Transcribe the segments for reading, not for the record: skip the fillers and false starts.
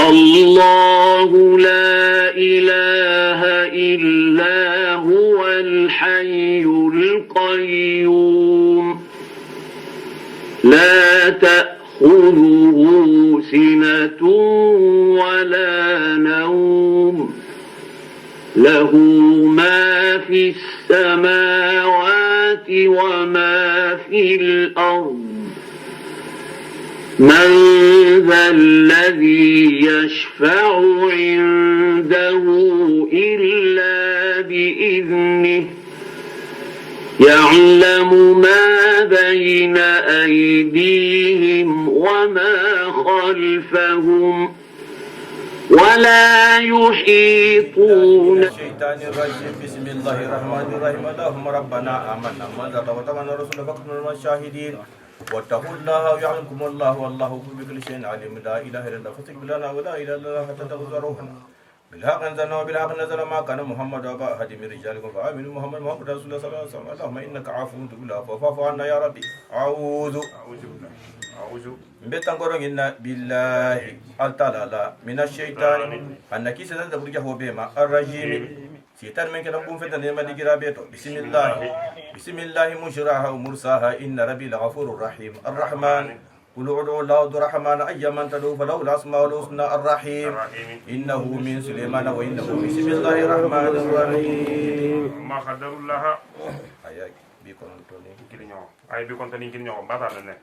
الله لا إله إلا هو الحي القيوم لا تأخذه سنة ولا نوم له ما في السماوات وما في الأرض من ذا الذي يشفع عنده إلا بإذنه يعلم ما بين أيديهم وما خلفهم ولا يحيطون. الشيطان الرجيم بسم الله الرحمن الرحيم اللهم ربنا آمنا ما ذا وتمنى رسول فكنا الشاهدين واتقوا الله ويعلمكم الله والله بكل شيء عليم لا اله الا الله فاستغفر لنا ولا اله الا الله حتى تغفرونا بالحق انزلنا وبالحق نزل ما كان محمد وابا احد من رجالكم فامنوا محمد رسول الله صلى الله عليه وسلم اللهم انك عفو تحب العفو فاعف عنا يا ربي اعوذ بتنقرن بالله تعالى من الشيطان انك ستذكر هو بما الرجيم سيتان من كلام بوم فتن ما ديغرا بيتو بسم الله مشراها ومرساها ان ربي لغفور رحيم الرحمن قل ادعوا الله الرحمن ايما تدعوا فله الاسماء الحسنى الرحيم انه من سليمان وانه بسم الله الرحمن الرحيم ما قدر الله اي بيكون توني كيلنيو اي بيكون تاني كيلنيو باتا لنه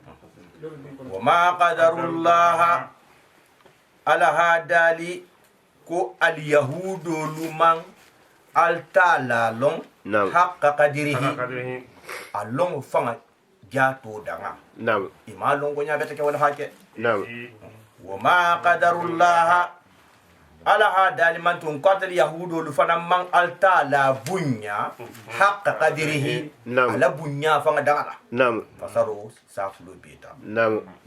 وما قدر الله على هذا كو اليهود لمن altala long haqqa qadirihi along fanga jato danga ima long gonya beta ke wala hake wa ma qadarullah ala hada liman tun qatal yahudu lu fana man altala bunya haqqa qadirihi ala bunya fanga danga fasaro saflu beta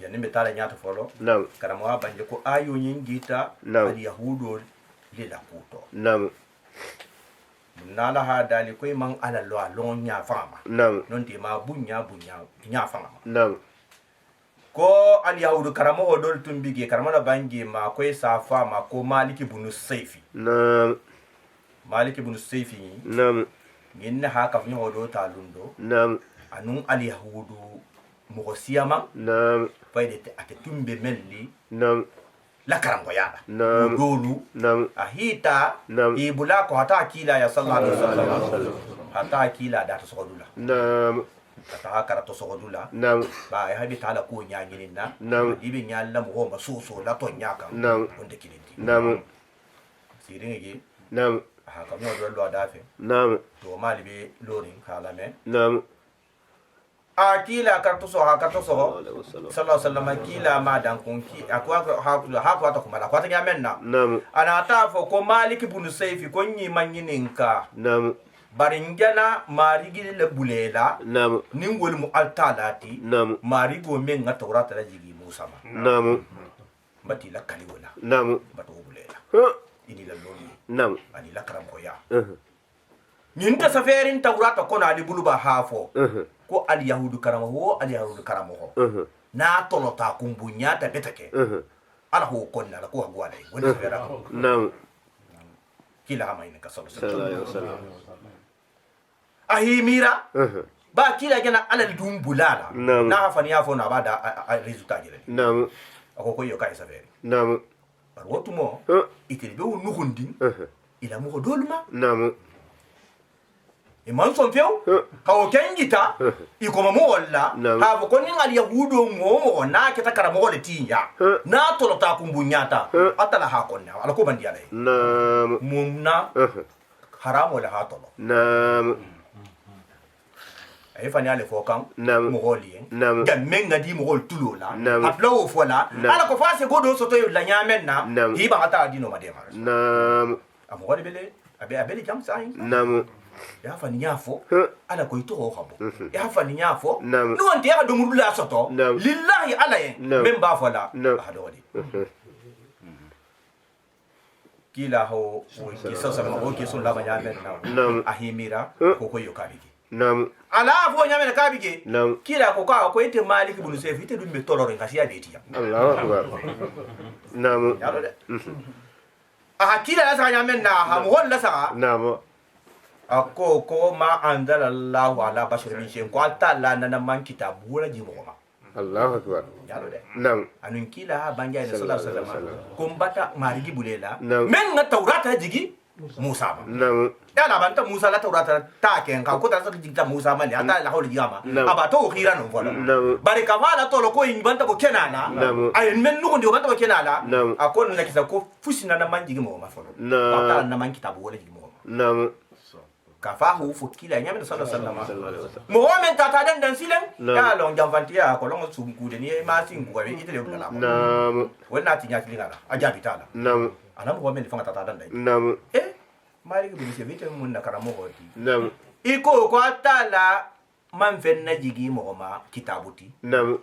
yani metala nyata folo karamo banje ko ayo nyingita al yahudu lila kuto nala ha dali koy man ala lo lon nya fama non ti ma bunya nya fama ko al yahudu karamo dol tumbige karamo la bangi ma koy sa fama ko maliki bunu sayfi maliki bunu sayfi ginna ha ka fnyo do ta lundo anun al yahudu mo siyama fayde ate tumbe melli la karango yada dolu ahita ibula ko hata akila ya sallallahu alaihi wasallam hata akila da to sogodula hata karato sogodula ba ya habi tala ko nyanyininna ibe nyalla mo ba so la to nyaka onde kilindi siringi ha ka mo do lo adafe to mali be lorin kala me akila karto so sallallahu alaihi wasallam akila ma dan konki akwa ha ta kuma la kwata nyamenna ana ta fo ko malik ibn sayfi ko nyi manyininka baringana marigi le bulela nin wol mu altalati marigo men ngata urata la jigi musa ma bati la kaliwala bato bulela ini la loni ani la karam ko ya ninta safarin tawrata ko na ali buluba hafo ko al yahudu karamo na tolo ta kumbunya ta betake ala ho konna la ko hagwale woni fera kila ma ina ka sallallahu alaihi wasallam ahimira ba kila gena ala dumbulala na hafani yafo na bada resultat jere ako ko yo kai safari par wotumo itebe nugundi ila mo dolma iman son feo ka o kengita ikoma mo walla ha ko ni ngal yahudo mo na kita karamo le tinya na tolo ta kumbunyata atala ha konna ala ko bandi ale mumna haramo la ha tolo ay fani ale fokam mo golien gamen ngadi mo gol tulola aplo o fola ala ko fase godo soto la nyamenna hiba ata dino madema amo wadi bele abeli jam sai ya fani nyafo ala ko ito ho habo ya fani nyafo no wonte ya do mudula soto lillahi ala yen memba fola hado wadi kila ho kiso sama ho kiso la banya ben na ahimira ko ko yo kabiki Nam. ala fo nyame ka bige Nam. kila ko ka ko ite malik ibn sayf ite dum be tolore ngasiya betiya Allahu akbar. Nam. yalo de a kila la sa nyame na ha mo holla sa Nam. ako ko ma andala allah ala bashar min shay ko ta la na man kitabu wala ji mo ma Allahu akbar. yalo de Nam. anun kila banja ila sallallahu alaihi wasallam ko mbata marigi bulela Nam. men na taurata jigi musa ma Nam. ya la banta musa la taurata ta ken ka ko ta sa jigi ta musa ma ni ata la hawli jama aba to khira no vola Nam. bari ka fala to lo ko in banta bo kenala Nam. ay men nu ko ndi banta bo kenala Nam. akon na kisa ko fusina na man jigi mo ma folo Nam. ta na man kitabu wala jigi mo Nam. ka fa hu fu kila nyame sallallahu alaihi wasallam mo men ta ta dan silen ya long jamfantia ko long sum ku de ni ma sin ku ga ite le bula Nam. wonna ti nyati lingala aja bitala Nam. ana mo men fanga ta ta dan dai Nam. mari ko se vite mun na karamo ko ti Nam. iko ko atala man fen na jigi mo ma kitabuti Nam.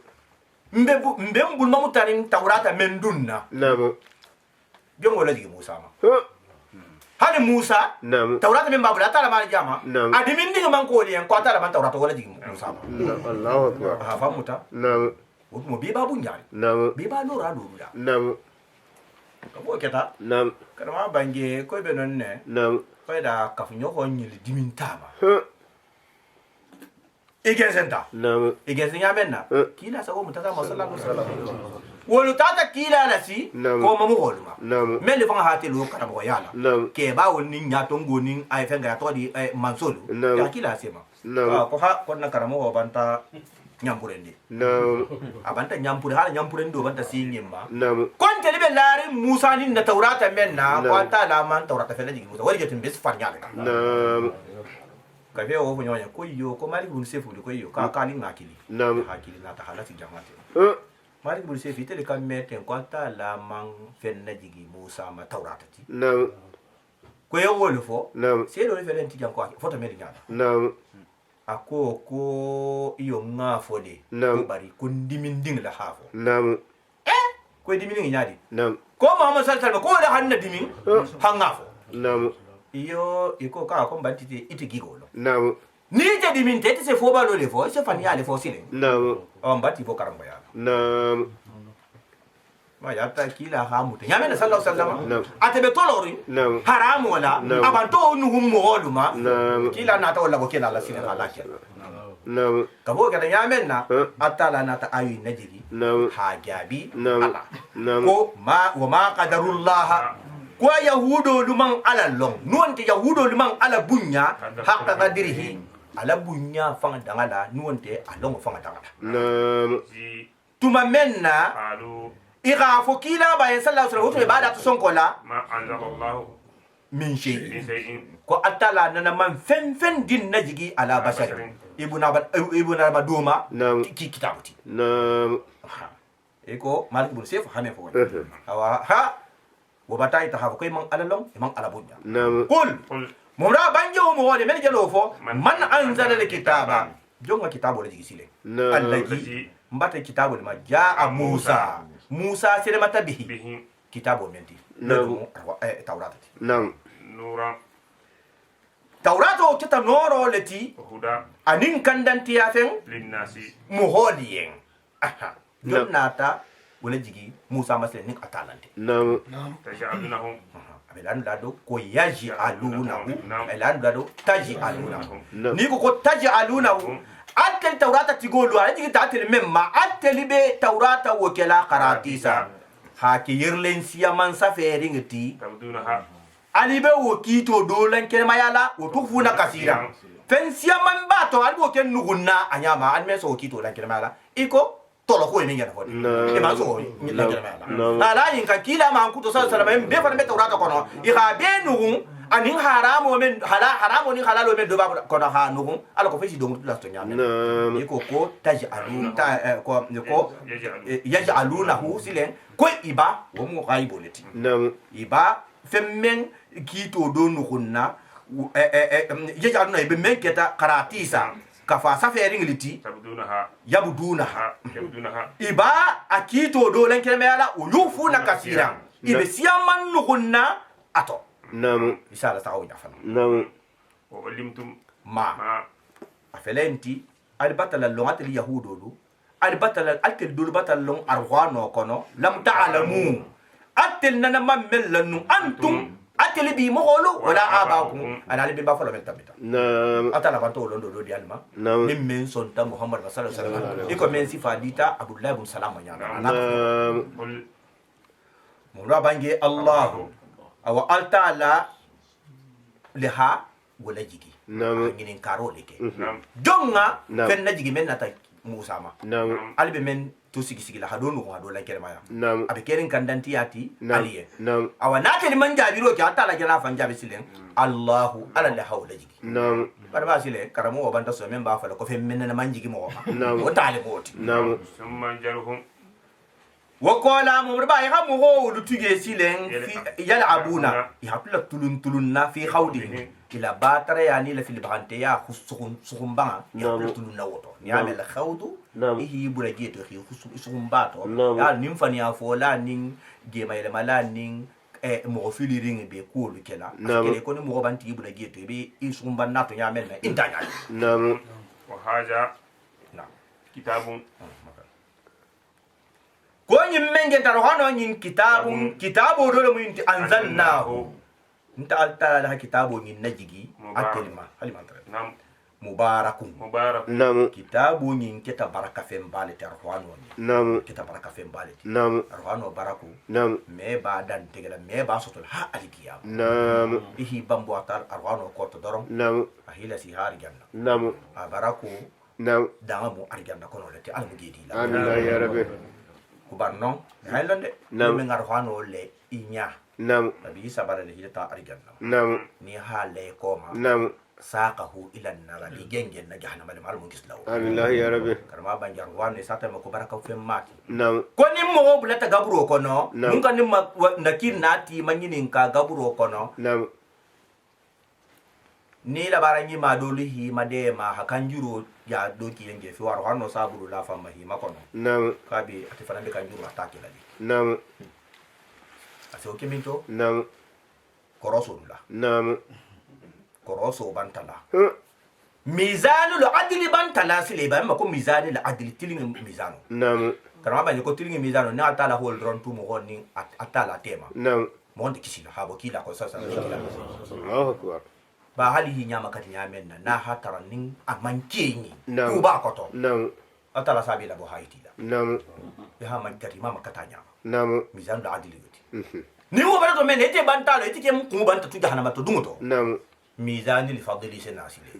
mbe mbul ma mutarin tawrata men dunna Nam. jongo la jigi musa ma Huh. hani musa Nam. tawrata men babula atala ma jama Nam. adimin dinga man ko liyan ko atala man tawrata wala jigi musa ma Allahu akbar. ha famuta Nam. mo be babu nyari Nam. be ba lora lura Nam. ko keta Nam. kana ma bange ko be non ne Nam. ko da kafunyo ko nyili dimintama Huh. igensenta Nam. igensi nyamenna Eh. kila sago mutata sallallahu alaihi wasallam wolu tata kila la si Nam. ko mamu holuma Nam. mele fanga hate lo kana bo yala Nam. ke ba woni nyato ngoni ay fenga ya to di mansolu Nam. ya kila sema Nam. ko ha ko na karamo ho banta nyampurendi Nam. abanta nyampure hala nyampurendi banta sinyimma Nam. kon tele be lari musa ni na taurata menna Nam. ko ta la man taurata fela jigi musa wali jetin bes fanyala Nam. ka fe o nyonya ko yo ko mari bun sefu ko yo ka kali ngakili Nam. hakili na ta halati jamate Huh. mari bul se fitele kam meten ko ta la man fen na jigi musa ma taurata ti Nam. ko yo wol fo Nam. se do felen ti janko foto medi nyala Nam. ako ko iyo nga fo de Nam. ko bari ko ndimin ding la hafo Nam. ko dimin nyadi Nam. ko muhammad sallallahu alaihi wasallam ko da hanna dimin hanga fo Nam. iyo iko ka ko bantite iti gigolo Nam. ni je dimin te se fo ba lo le fo se fani ale fo sile Nam. on bati fo karamba ya Nam. ma ya ta kila ha mutu nyame na sallallahu alaihi wasallam Nam. atebe tolori Nam. haramu wala Nam. abanto nu hummo holuma Nam. kila na ta wala ko kila la sine halaki Nam. kabo kada nyamen na Eh. atala na ta ayi najiri Nam. ha gabi Nam. ala Nam. ko ma wa ma qadarullah ko yahudo luman ala long nuwante yahudo luman ala bunya hakka qadirihi ala bunya fanga dangala nuwante along fanga dangala Nam. Ji tuma menna qalu iga fo kila ba sallallahu alaihi wasallam bada to sonkola ma anzalallahu min min shay shay'in ko atala nana man fen din najigi ala bashar ibuna maduma Nam. ki kitabuti Nam. eko malik bun sef hame fo Eh. awa ha wo batai ta hafo koy man alalong man alabunya Nam. qul qul mumra banje wo mo wole men jelo fo man anzala alkitaba jonga kitabu le jigi sile Nam. allati mbata kitabu ma jaa musa sele mata bihi bihi kitabu menti Nam. tawrata Nam. nuran tawrato kita noro leti wa huda anin kandanti yafen linnasi muholien aha jonnata wala jigi musa masle nik atalante Nam. taj'alunahum abelan lado ko yaji alunahu Nam. elan lado taji alunahu Nam. ni ko taji alunahu atel tawrata tigolu ala jigi tatel memma atel be tawrata wokela qaratisa haki yirlen siyaman saferi ngati tabdunaha ali be wokito dolan kelma yala wotufuna kasira fen siyaman bato ali woken nugunna anyama almeso wokito lan kelma yala iko tolo ko ni ngana fodi e ma so ni lan kelma yala ala yin kan kila ma kuto sallallahu alaihi wasallam be fa be tawrata kono iga be nugun anin haramu men haramu ni halalo men do babu kono ha nugun ala ko feshi do mutu la to nyame Nam. iko ko taj'alun ta ko yaj'alunahu silen ko iba wo mo gaiboleti Nam. iba femmen kito do nukunna yaj'aluna ibe men keta qaratisa kafa saferi ngiliti tabdunaha yabdunaha yabdunaha iba akito do len kelme yala o yufuna kasira ibe siyaman nukunna ato Nam. inshallah ta'awu jafana Nam. wa ulimtum ma ma afelenti al batala long atel yahudolu al batala atel dul batala long arwano kono lam ta'lamu atel nana mamellanu antum atel bi moholo wala abakum ana bi ba fala mel tabita atala banto londo do dialma nim men sonta muhammad sallallahu alaihi wasallam iko men sifadita abdullah ibn salam nyana ana mo rabange allah awa al ta'ala liha wala jigi nginin karo leke jonga fen na jigi men nata musa ma albe men to sigi la hado no hado la kelma ya abe kerin kandanti yati aliye awa nata ni manja biro ki ata la jana fan jabe silen allah ala la hawla jigi barba sile karamo o banta so men ba fa ko fe men na manjigi mo o tale moti summa jarhum وقال مبربا يخمو هو لتوجي سيلين يلعبون يحطوا تلون في خوضهم إلى باتر يعني لا في البغانتي يا خصهم بان يحطوا تلون نوتو يعمل خوض إيه برجيت يخي خصهم باتو يا نيمفاني أفولا نين جيما يلا ملا نين مغفلي رين بيقول كلا كلا يكون مغبانتي برجيت يبي يسهم بناتو يعمل ما إنت يعني وهذا كتاب ko nyim mengen taro hono nyin kitabu do mo yinti anzalnahu nta altala la kitabu nyin najigi atelma halima tare mubarakun kitabu nyin kita baraka fem bale taro hono kita baraka fem bale arwano baraku me ba dan tegala me ba sotul ha alikiya ihi bambo atar arwano ko to doron ahila si har janna baraku dangamu arjanna kono leti almugidi la amin ya rabbi kubarnon haylande mi ngar hano le inya nabi sabara le hita arjanna ni hale koma saqahu ila an-nar li gengen na jahannama le mal mungis law amin ya rabbi karma banjar wane sata ma ko baraka fem mati ko ni mo bulata gaburo kono mun kan ni nakir nati manyini ka gaburo kono ni la barangi ma dolihi madema hakanjuro ya doki yenge fi war hano saburu la fama hi makono kabi atifana be kanjuro atake la di aso kiminto koroso la koroso bantala mizanu lo adili bantala sile ba mako mizani la adili tilingi mizano karama ba ko tilingi mizano na atala hol ron tu mo honni atala tema mo ndi kisila habo kila ko sasa Allahu akbar ba hali nyama kati nyamen na hatara nin amankenyi ku ba koto atala sabi la bo haiti la ya ha man kati mama katanya mizan da adili goti ni wo bara to men ete bantalo ete kem ku banta tu jahannama to dungoto mizan li fadli senasile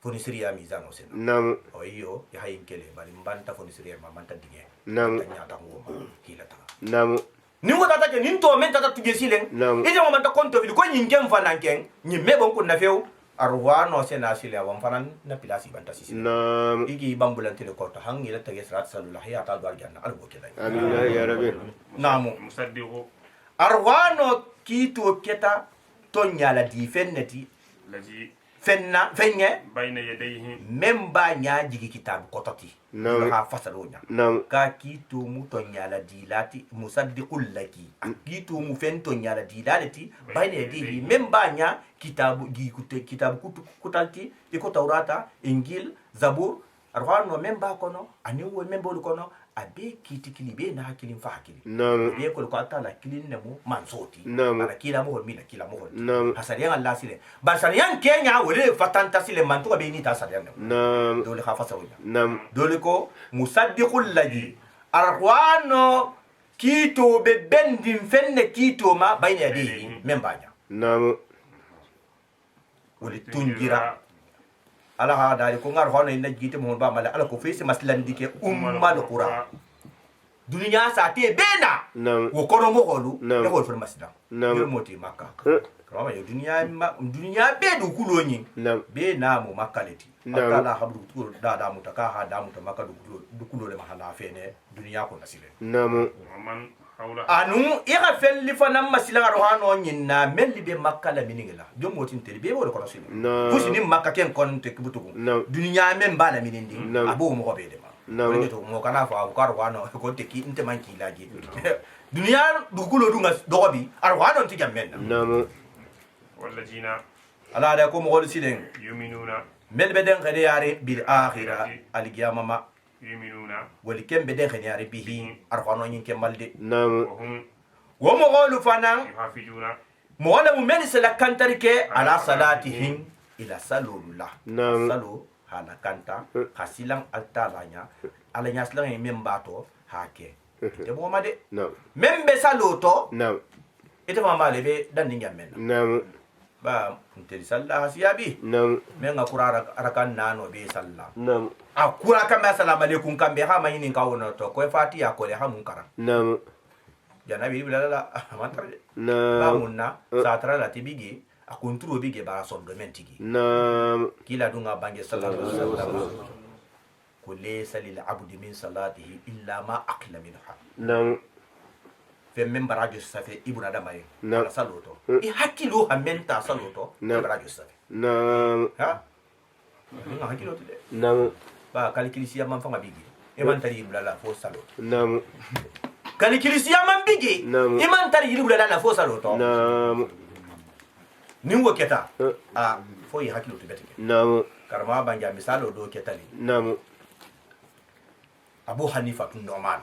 foni siriya mizan o sen o iyo ya hayin kele bali mbanta foni siriya ma manta dinge tanya ta ngoma hila ta ni wota ta ke nin to men tata tuje silen ije mo manta konto vil ko nyingem fanan ken nyi mebon kun na few arwano sena sile awon fanan na pilasi banta sisi igi bambulan tele ko to hangi la tage salat sallallahu ya ta dal janna albo ke dai amin ya rabbi namu musaddiqu arwano kito keta tonya la di fenneti laji fenye bayna yadayhi memba nya jigi kitab kotati ha fasalonya ka kito mu tonya la dilati musaddiqul laki kito mu fen tonya la dilati bayna yadihi memba nya kitabu gi kitabu kutalti iko taurata injil zabur arwano memba kono ani wo memba kono abe kiti kilibe na hakilin fa hakili be ko ata la kilin ne mu mansoti ala kila mo mina kila mo hasariyan Allah sile basariyan kenya wole fatanta sile mantu be ni ta sariyan dole khafa sawja dole ko musaddiqul ladhi arwano kito be bendin fenne kito ma bayna yadihi membanya wole tungira ala ha dali ko ngar hono ina jite mo ba mala ala ko fesi maslan dike ummal qura dunya sa te bena wo kono mo holu e hol fer masda yo moti makka kama yo dunya be du kuloni be na mo makaleti akala habru tur da mutaka ha da mutaka du kulole mahala fene dunya ko nasile man hawla anu ira felli fanam masila rohano nyinna melli be makala miningela jom motin tele be wala ko nasile fusini makka ken kon te kubutugo dunya men bala minindi abo mo ko be de ma wala to mo kana fa ko rohano ko te ki inte man ki laji dunya du kulo du ngas dobi rohano ti jamen wala jina ala da ko mo wol silen yuminuna mel beden gade yare bil akhirah al qiyamama yuminuna wali kem beden gade yare bihi arfano nyin kemalde nam wo mo golu fanan yuhafijuna mo wala mu men sala kantarike ala salatihim ila salullah salu hala kanta hasilang altalanya ala nyaslang men bato hake te bo made membe saluto ite mama lebe dan ninga men ba nteli salla hasiyabi men ngakura arakan nano be salla akura kamba assalamu alaikum kambe ha mayini kawono to ko fatiha ko le ha munkara janabi bilala amantar ba munna satra la tibigi akunturo bige ba sondo mentigi kila dunga bange sallallahu alaihi wasallam kulli salil abdi min salatihi illa ma aqla minha fe men barajo safe ibuna damaye saloto e hakilo hamenta saloto barajo safe ha nga hakilo tede ba kalikilisi man fanga bigi e man tari ibula fo saloto kalikilisi man bigi e man tari ibula fo saloto ningo keta fo yi hakilo to betike karma banja misalo do ketali Abu Hanifa tun Nu'man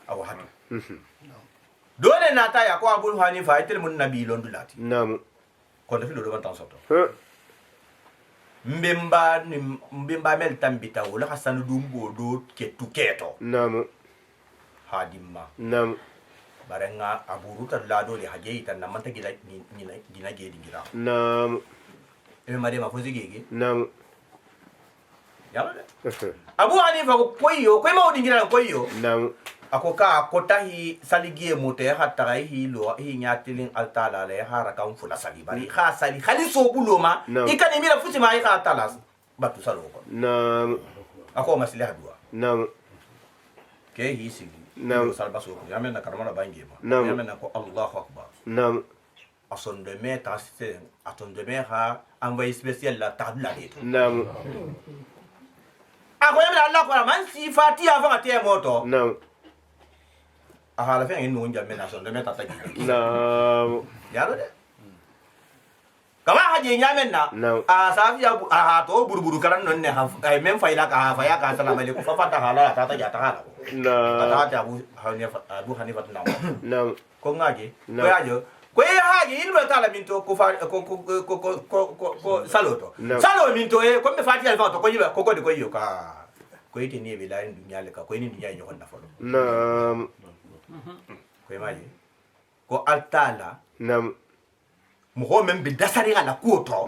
Abu Hanifa dole na ta ya ko Abu Hanifa itel mun nabi londulati ko da filo do ban tan soto mbemba mel tambita wala hasan dumbo do ketu keto hadimma barenga aburuta lado le haje tan namanta gila gina ge dingira e mare ma fozi gege yalla de Abu Hanifa ko koyo ma dingira koyo akoka kotahi saligie mote hatta hi lo hi nyatilin altala le haraka fula sali bari kha sali khali so buloma ikani mira futi ma kha talas batu salo ko ako masliha dua ke hi sigi salba so ko yamen na karmana bangi ma yamen na ko Allahu akbar ason de meta c'est aton de ha envoyé spécial la tabla de ako yamen Allah ko man si fatiha fa te moto hala fe ngin nunja mena son de meta tagi yaro de kama haje nyamen na safi ya to buruburu karan non ne ay men fayla ka fa ya ka salamu alaikum fa fata hala ta ya ta hala ta Abu Hanifa na ko ngaje ko yajo ko haje ilmu tala minto ko fa ko saloto salo minto e ko me fati alfa to ko yiba ko de ko yo ka ko yiti ni bila dunya le ka ko ni dunya yo na folo ko maji ko altala mo men bi dasari ala kuto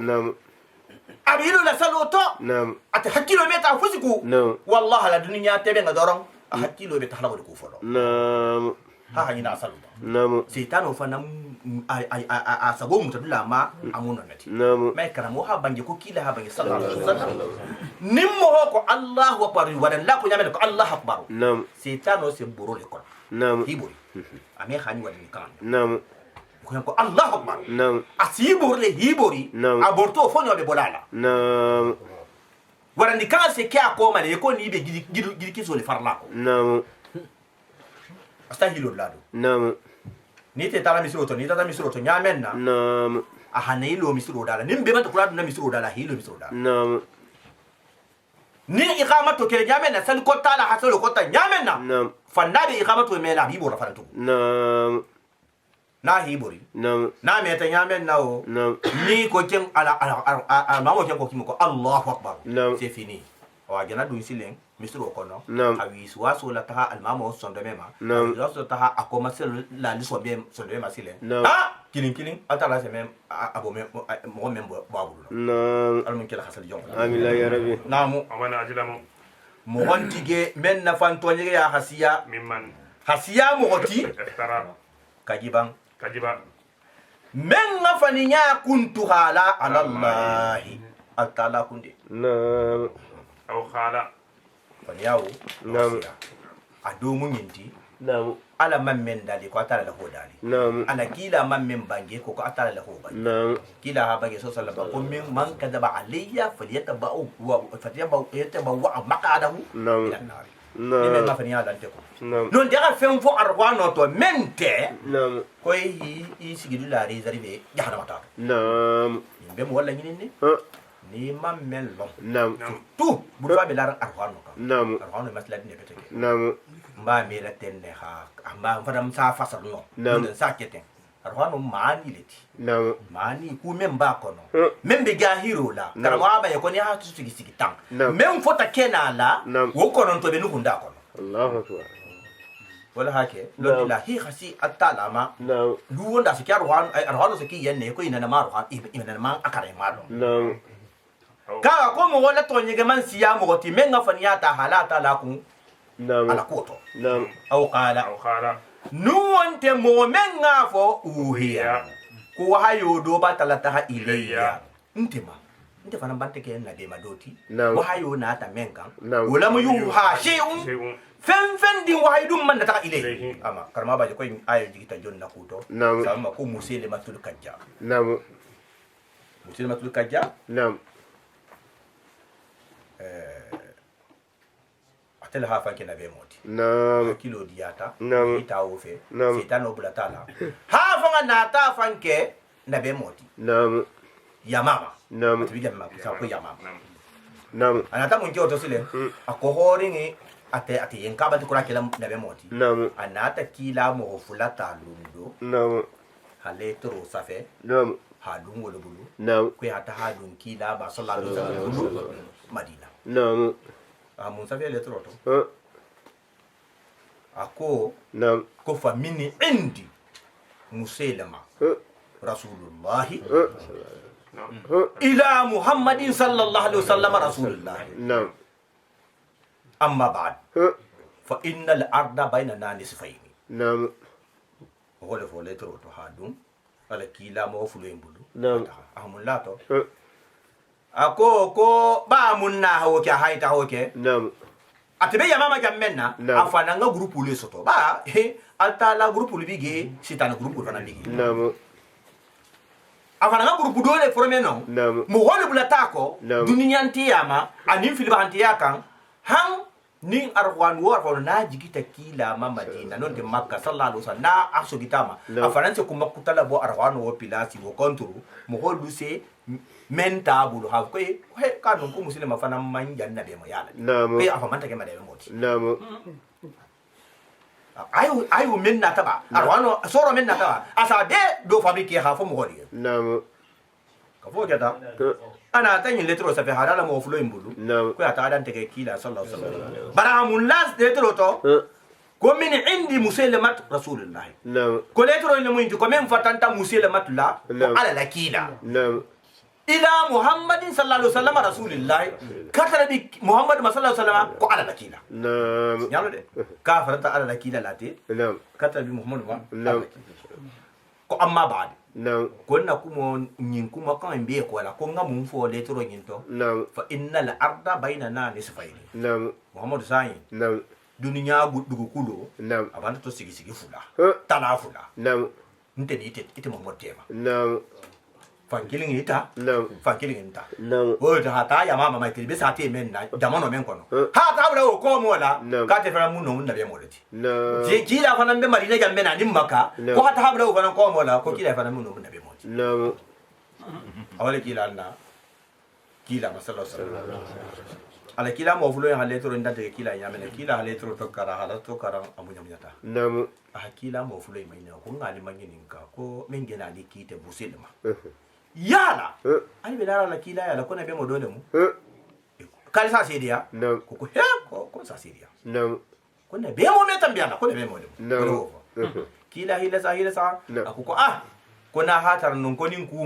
abilo la saloto ata hakilo meta fusiku wallahi la dunya tebe ngadoron hakilo be tahla ko folo ha ina saloto sitano fa nam a sabo mutadula ma amuno nati mai karamo ha bange ko kila ha bange sallallahu alaihi wasallam nimmo ko Allahu akbar wadan la ko nyame ko Allahu akbar sitano se borole ko hibori ame khani wadin kan ko Allahu akbar asibori le hibori aborto fo nyobe bolala wadan kan se ke akoma le ko ni be gidi kiso le farla ko astahilo lado ni te tala misiro to ni tata misiro to nyamenna ahanelo misiro dala nimbe mata kula na misiro dala hilo misiro dala ni iqama to ke nyamenna sal ko tala hasalo ko ta nyamenna fannabi iqama to mela bibo rafantu na hibori na meta nyamenna o ni ko ken ala mamo ken ko kimko Allahu akbar c'est fini wa gana du silen misro kono awi suwaso la taha almamo sondo mema awi taha akoma sel la liso bien sondo mema silen kilin atala se mem abo mo mem babu almun kila khasal jom amin ya rabbi namu amana ajlamu mo hontige men na fantonye ya hasiya mimman hasiya mo goti iftara kajiba men ngafani nya kuntu hala ala allah atala kunde نعم أو خالا faniyawo نعم ado munyinti نعم ala mammen dali ko atala la hodali نعم ala kila mammen bange ko atala la hodali نعم kila ha bange so sallama ko min man kadaba alayya falyatabau wa yatabawa maqadahu نعم ila nar ni men ma faniya dal te ko نعم non dara fen fo arwano to mente نعم ko yi sigidu la rizarbe jahannama ta نعم be mo wala ngini ni ni mam mello نعم tu bu fa be lar arwano ka نعم arwano masla ne beteke نعم mba me la tenne ha mba fadam sa fasal no Naam. sa keten arwano mani leti نعم mani ku memba kono membe gahiro la Naam. karwa ba yakoni ha tu sigi sigi tang Naam. mem fota kena la Naam. wo kono to be nu hunda kono الله أكبر wala hake Naam. lo la hi khasi atalama نعم lu wonda se kyar arwano se ki yenne ko ina na maru ha ina na man akare malo نعم kaga ko mo wala to nyege man siya mo ti menga faniyata halata la kun نعم ala koto نعم aw qala أو قال nuwante mo menga fo uhiya ko hayo do batalata ha ilayya ntema nte fana bante ke na de madoti Naam. ko hayo na ta menga Naam. wala mo yuha shay'un شيء fen din wahidum man ta ilayya Ilayhi. ama karma ba ko ayo jigita jonna kuto Naam. sama ko musele matul kajja نعم musele matul kajja نعم atel ha fanke na be moti نعم kilo diata Naam. ita ofe Naam. setan obulatala ha fanga na ta fanke na be moti نعم yamama نعم tibiga ma sa ko yamama نعم نعم anata mun kyoto sile akohori ngi ate yenka ba tikura kila na be moti نعم anata kila mo fulata lundo نعم haletro safe نعم hadun wolo bulu نعم ko hata hadun kila ba sallallahu alaihi wasallam madina نعم mun safe letro to ها ako نعم ko famini indi musailama ها rasulullahi ها ila muhammadin sallallahu alaihi wasallam rasulullahi نعم amma ba'd ها fa innal arda bainana nisfayn نعم wala fo letro to hadum ala kila mo fulo embulu نعم amun lato ها ako ko ba munna hawo ke haita hawo ke نعم atebe ya mama jammenna Naam. afana nga groupe le soto ba alta la groupe le bige sitana groupe fana bige نعم afana nga groupe do le premier non نعم mo hole bulata ko Naam. duniyanti yama anin filiba anti yakan han nin arwan wo arwan na jigita kila ma madina non de makka sallallahu alaihi wasallam na aso gitama Naam. afana se kuma kutala bo arwan wo pilasi wo konturu mo holu se mentabulu ha ko he kanon ko muslima fana man janna be mo yala نعم ko afa man take ma de moti نعم ayu minna taba arwano soro minna taba asa de do fabrique ha fo mo holi نعم ka fo jata ها ana tanyin letro sa fe halala mo fulo imbulu نعم ko ata dan tege kila sallallahu alaihi wasallam bara mun las letro to ها ko min indi muslimat rasulullah نعم ko letro ni mun ko men fatanta muslimat la ko Naam. ala la kila نعم ila muhammadin sallallahu alaihi wasallam rasulullah katara bi muhammad sallallahu alaihi wasallam ko ala la kila نعم nyalo de ka faranta ala la kila late نعم katara bi muhammad ma Naam. ko amma ba'd نعم ko na kumo nyin kuma kan be ko la ko ngamun fo letro nyin to نعم fa innal arda bainana nisfayn نعم muhammad sayin نعم duniya dugu kulo نعم abanda to sigi sigi fula ها tala fula نعم nte ni ite muhammad tema نعم fankiling ita نعم fankiling ita نعم o ta hata ya mama mai tilbe sa te men na jamano men kono Eh. ha ta bula o ko mo la Naam. ka te fara mun no mun na be mo lati نعم je kila fana be marina jambe na nim maka Naam. ko hata bula o fana ko mo la ko kila fana mun no mun na be mo lati نعم awale kila na kila masallallahu alaihi wasallam ala kila mo fulo ya haletro ndante kila ya men kila haletro to kara halato kara amunya munyata نعم hakila mo fulo mai na ko ngali mangini ka ko mengena ni kite busilma yala ها ani be dara la kila yala ko na be mo dole mu ها kali sa sedia نعم ko ko he ko sa sedia نعم ko na be mo metam biala ko na be mo dole نعم kila hila sa Naam. ako ko ko na hatar nun ko nin ku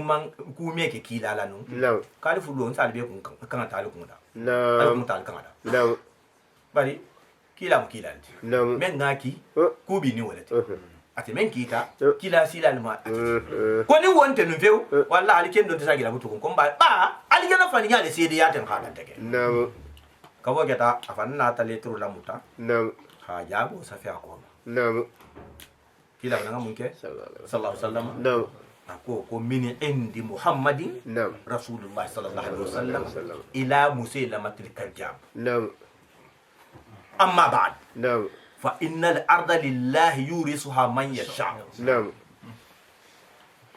me ke kila la nun نعم kali fulo on sal be kun kan ta kun da al نعم kun ta kan da نعم bari kila mu kila ndi نعم men ngaki ها ku bi ni walati ate men kita Eh. kila sila ma ها ko ni wonte no few wallahi ali ken don ta gira butu ko ba ali gana fani ya le sedi ya tan hadan take نعم ka wo geta afanna ta letru la muta نعم ha jabo safi ko نعم kila nga munke sallallahu alaihi wasallam نعم ako ko min indi muhammadin نعم rasulullah sallallahu alaihi wasallam wasallam. ila musailamatil kajjab نعم amma ba'd نعم fa innal arda lillahi yurisuha man yasha نعم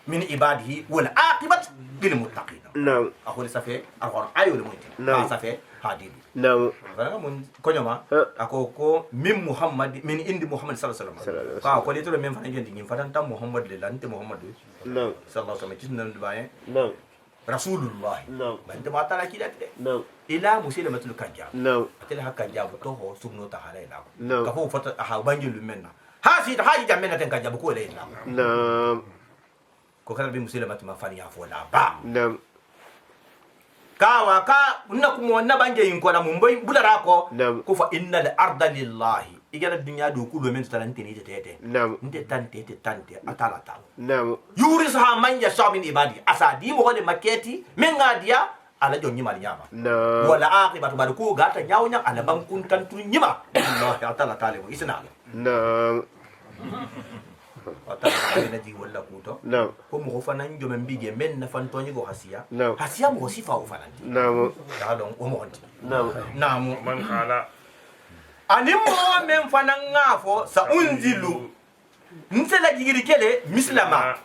min ibadihi wal aqibatu lil muttaqin. Naam. Ako sa fe ako ayo le muti. Sa fe hadid. Naam. Wala mun konyoma ako ko min Muhammad min indi Muhammad sallallahu alaihi wasallam. Ka ko le to men fana ngendi ngin fatan tam Muhammad le lante Muhammad Naam. sallallahu alaihi wasallam kisna baye. Naam. Rasulullah. Naam. Bante mata la kidat de. Naam. Ila musilamatul kanja. Naam. Atel hakka jabu to ho subno ta halay la. Naam. Ka fo fata ha banjul menna. Ha si haji jamena ten kanja ko le la. Naam. Ko kala bi musilamatu ma fani ya fo la ba. Naam. Kawa ka unna kumo na banje yin ko la mun boy bulara ko Naam. ko fa innal arda lillahi igala dunya do ku do men talante ni tete Naam. nte tante atala ta Naam. yurisha man yasha min ibadi asadi mo gole maketi men ngadia ala jonni mal nyama Naam. wala aqibatu badu ko gata nyawnya ala ban kun tan tun nyima Allah ta'ala talibu isna Naam. atala na ji wala kuto Naam. ko mo fana njo men bige men na fantonyi go hasiya Naam. hasiya mo sifa o fana Naam. ya don o mo onti Naam. namu man khala ani mo men fana ngafo sa unzilu ntela jigiri kele mislama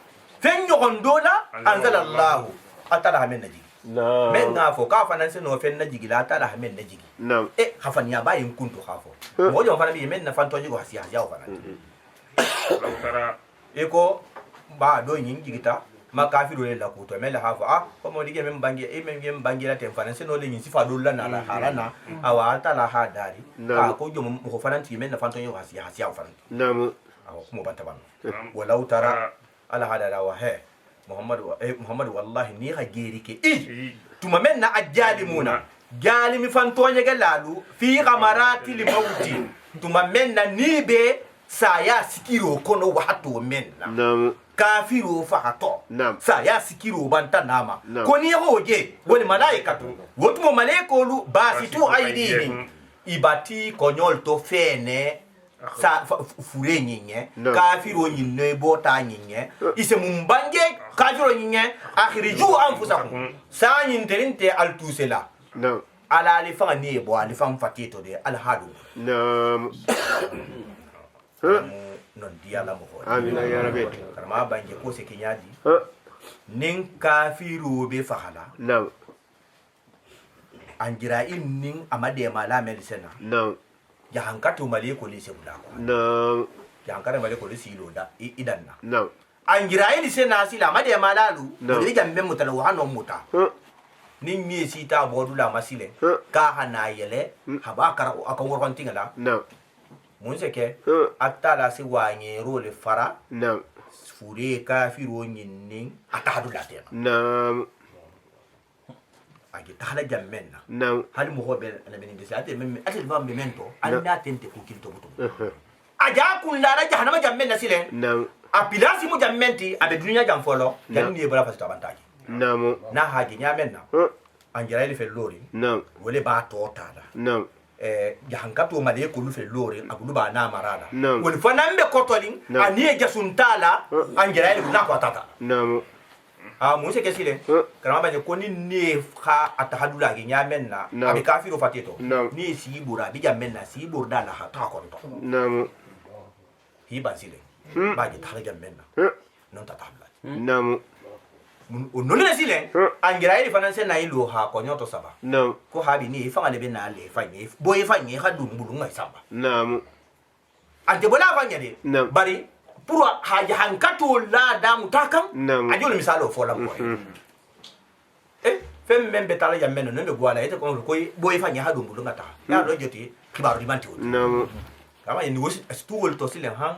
fen nyogon dola anzala Allah atala men naji Naam. men ngafo ka fana se no fen naji la atala men naji Naam. hafani ya bayin kuntu khafo mo jo fana bi men na fantonyi go hasiya ya o fana law tara eko ba do nyin jigita makafiru le la kuto mele hafa ko mo dige men bangi men bangi la temfana se no le nyin sifa do la na la harana awa ta la hadari ko jo mo ko fananti men na fanto yo hasiya fana Naam. awa ko mo banta ban walau tara ala hadara wa he muhammad wallahi ni ha geri ke tuma men na ajalimuna galimi fanto nya galalu fi ghamarati li mauti tuma men na nibe saya sikiro kono wato men na Naam. kafiru fahato Naam. saya sikiru banta nama koni hoje woni malaikatu wotumo malaikolu basitu aidihim ibati konyol to fene sa fure nyinye kafiru nyinne bota nyinye ise mumbange kafiru nyinye akhriju anfusakum sa nyinterinte altusela Naam. ala alifan ni bo alifan fakito de alhadu Naam. non diala mo ho Amin ya rabbi. karma banje ko se kinyadi nin kafiru be fahala Naam. anjira in nin amade mala melisena Naam. ya hankatu male ko lise bulako Naam. ya hankara male ko lise loda idanna Naam. anjira in sena sila amade malalu No. ko jambe mutala wa no muta nin mi sita bodula masile ka hana yele habakara aka workon tingala Naam. mun seke atala si wanye role fara Naam. fure kafiru nyinnin atahadu latema Naam. agi tahala jammenna Naam. hali mo hobe na benin de ate men ate ba memento anna tente ku kilto butu aja kun la la jahannama jammenna silen Naam. apilasi mu jammenti abe dunya jam folo dan ni bala fasta bantaji Naam. na haji nyamenna anjira ile fe lori Naam. wole ba to tada Naam. jahankato male ko lu fe lori agulu ba na marada No. wol fanambe kotolin No. ani jasuntala anjira ile na ko tata Naam. mun se kesile karama ba ko ni ne kha atahadula gi nyamenna No. abi kafiru fatito No. ni si bura bi jammenna si burda la ha ta ko to Naam. hi basile ba gi ta jammenna non ta tabla Naam. non le sile angira ile fananse na ilo ha ko nyoto saba Naam. ko habi ni fa ngale be na le fa ni boy fa ni ha dum bulu ngai saba Naam. ante bola fa nyade No. bari pour ha hankato la da mutakan No. ajolo misalo fo la ko fem membe tala jammenno no be gwala ite ko boy fa ni ha dum bulu ngata ya do joti kibaru di manti Naam. kama ni wosi stuwol to sile han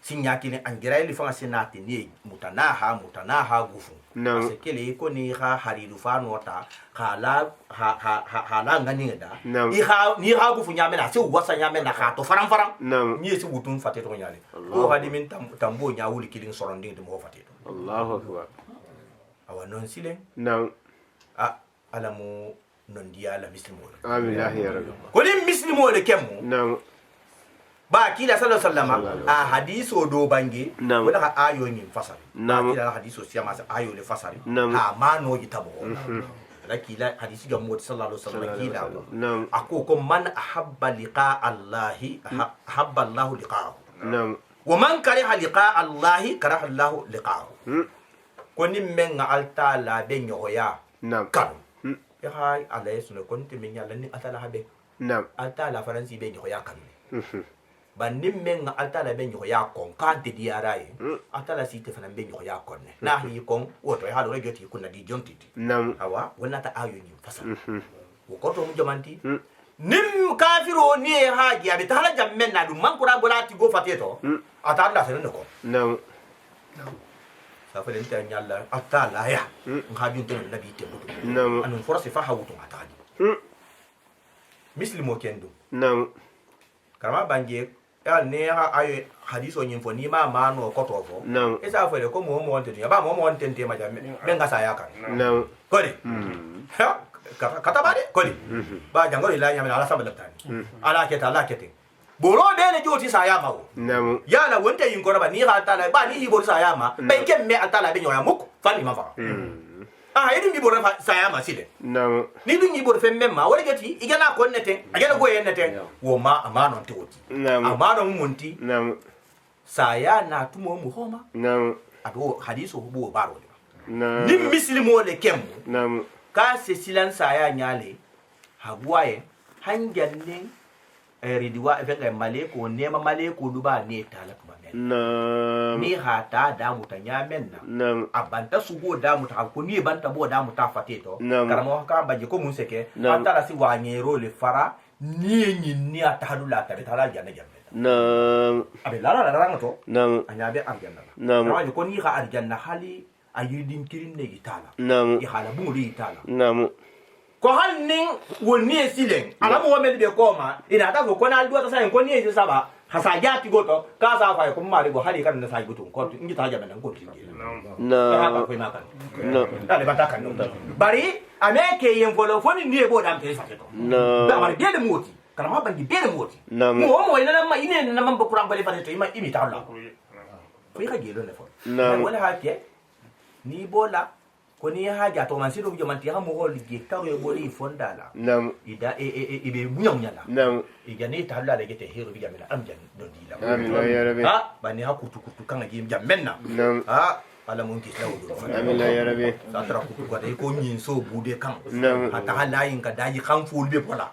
sinya kile angira ile fa senati ni mutanaha gufu No. parce que le ko ni ha haridu fa nota hala ngani da No. ni ha gufu nyame na se wasa nyame na ha to faram No. ni se wutun fate to nyale o hadi min tambo nya wuli kilin sorondi de mo fate to Allahu akbar. awa non sile Naam. alamu non dia la muslimo Amin ya rabbi. ko ni muslimo le kemmo Naam. ba kila sallallahu alaihi wasallam a hadiso do bange Naam. wala ka ayo ni fasari Naam. kila hadiso siyama ayo le fasari Naam. ha mano yitabo la kila hadisi ga mot sallallahu alaihi wasallam kila Naam. ako ko man ahabba liqa allah habba allah liqa'ahu Naam. wa man kariha liqa allahi karaha allahu liqa'ahu ko ni men nga alta la be nyoya kan ya hay alay sunu kon te men yalla ni atala habe alta la faransi be nyoya kan ban ni men nga alta la be nyoya kon kan te diarai atala si te fana be nyoya kon na hi kon woto ha do joti kunna di jontiti awa wala ta ayu ni fasal wo ko to mu jamanti nim kafiro ni haji abi tala jammen na dum man kura bolati go fateto atalla sene ko sa fa den tan yalla atalla ya ngajun tan nabi te butu anun forasi fa hawutu atadi muslimo kendo kama banje ya ne ha ayo hadiso nyin fo ni ma no ko to fo esa fa le ko mo wonte ya ba mo wonte te ma jamme ben ga sa ya kan ko de kata bade ko de ba jango ila nya ala sabal tani ala kete boro be ne joti sa ya mawo ya la wonte yin ko ba ni ha ta la ba ni hi bor sa ya ma be kem me ata la be nyoya muk fa ni ma fa yidi mi bor sa ya ma sile ni du ni bor fe memma wala joti igana ko nete agana go yen nete wo ma amano te woti amano munti sa ya na tumo mu homa ado hadiso bo baro ni mislimo le kem ka se silan sa ya nyale habuaye hanjanne ridiwa efenga maleko nema maleko duba ne tala kuma men ni hata da mutanya menna abanta sugo da muta ko ni banta bo da muta fateto karamo ka baje ko mun seke atala si wanyero le fara ni ni atadula ta betala janna janna abe la rangato anya be arjanna na ko ni ha arjanna hali ayidin kirin ne itala ya hala buri itala ko hannin wonni silen alamu wa mel be koma ina ta ko na aldo ta sai ko ni e saba hasajati goto ka sa fa ko mari go hali kan na sai gutun ko inji ta jaban ko tingi ha ba ko na kan ta le bata kan bari ameke yen folo foni ni e bo dam te sa to ba bari de moti kana ma bangi de moti mo ina ma ine na man ba kuran bale fa to ima imi ta Allah ko ka gelo ne fo wala ha ke ni bola ko ni haja to man sido jo man ti ha mo hol gi taw e boli fondala ida be munyala iga ni ta Allah de gete hero bi jamina am jan do dila amin ya rabbi bani ha kutu kan gi jammenna ala mun ki taw do amin ya rabbi satra kutu ko de ko nyin so bude kan ata halayin ka daji kan ful be pola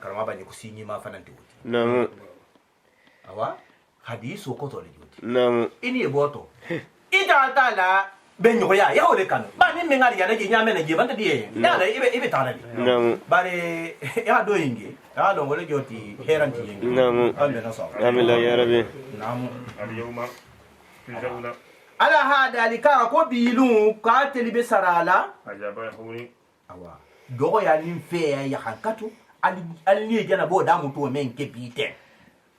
karma bani ko sinyi ma fanante wuti awa hadiso ko to le juti ini e boto ida tala ben yoya ya ole kan ba ni mengari ya ne nyame ne jibanta die ya la ibe tana di bare ya do yingi ya do wala joti heranti yingi ambe na so amin ya rabbi al yawma tujawna ala hada lika ko bilu ka telibe sarala ajaba huni awa dogo ya nin fe ya hankatu al ni jana bo da mutu men ke bite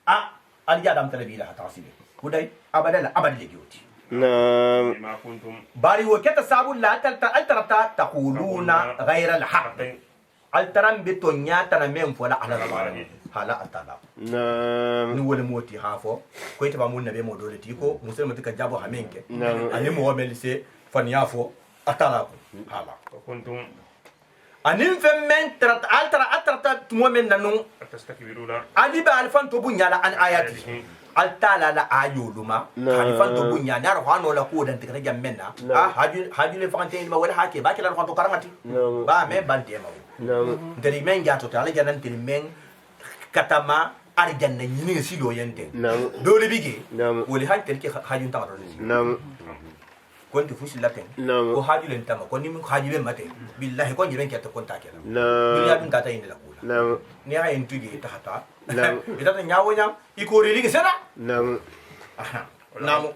al ya dam telebila hatasibe kudai abadala abadile joti ما كنتم باري وكتا سابو لا الترتا تقولون غير الحق الترم بتونيا تنمين فولا على الغالب hala atala ni wole moti hafo ko ita mun nabe mo dole tiko musulma tika jabo hamenke ani mo melise fania fo atala ko hala kuntum anin femmen trat altra mo men nanu tastakbiruna ali ba alfan to bunyala an ayati altala la ayuluma alfan to bunya nar hano la ko dan tika jammenna haju le fante ma wala hake ba kila to karamati ba me bante ma dari men jato tala janan til men katama arjanna nyini silo yente dole bige woli hantel ki hajun tawro ni konti fusi laten ko haju len tama ko ni mun haju be mate billahi ko nyiben ketta konta kala dunya dun tata inde la kula ni ha en tugi tahata ita ta nyawo nyam iko rili sera namu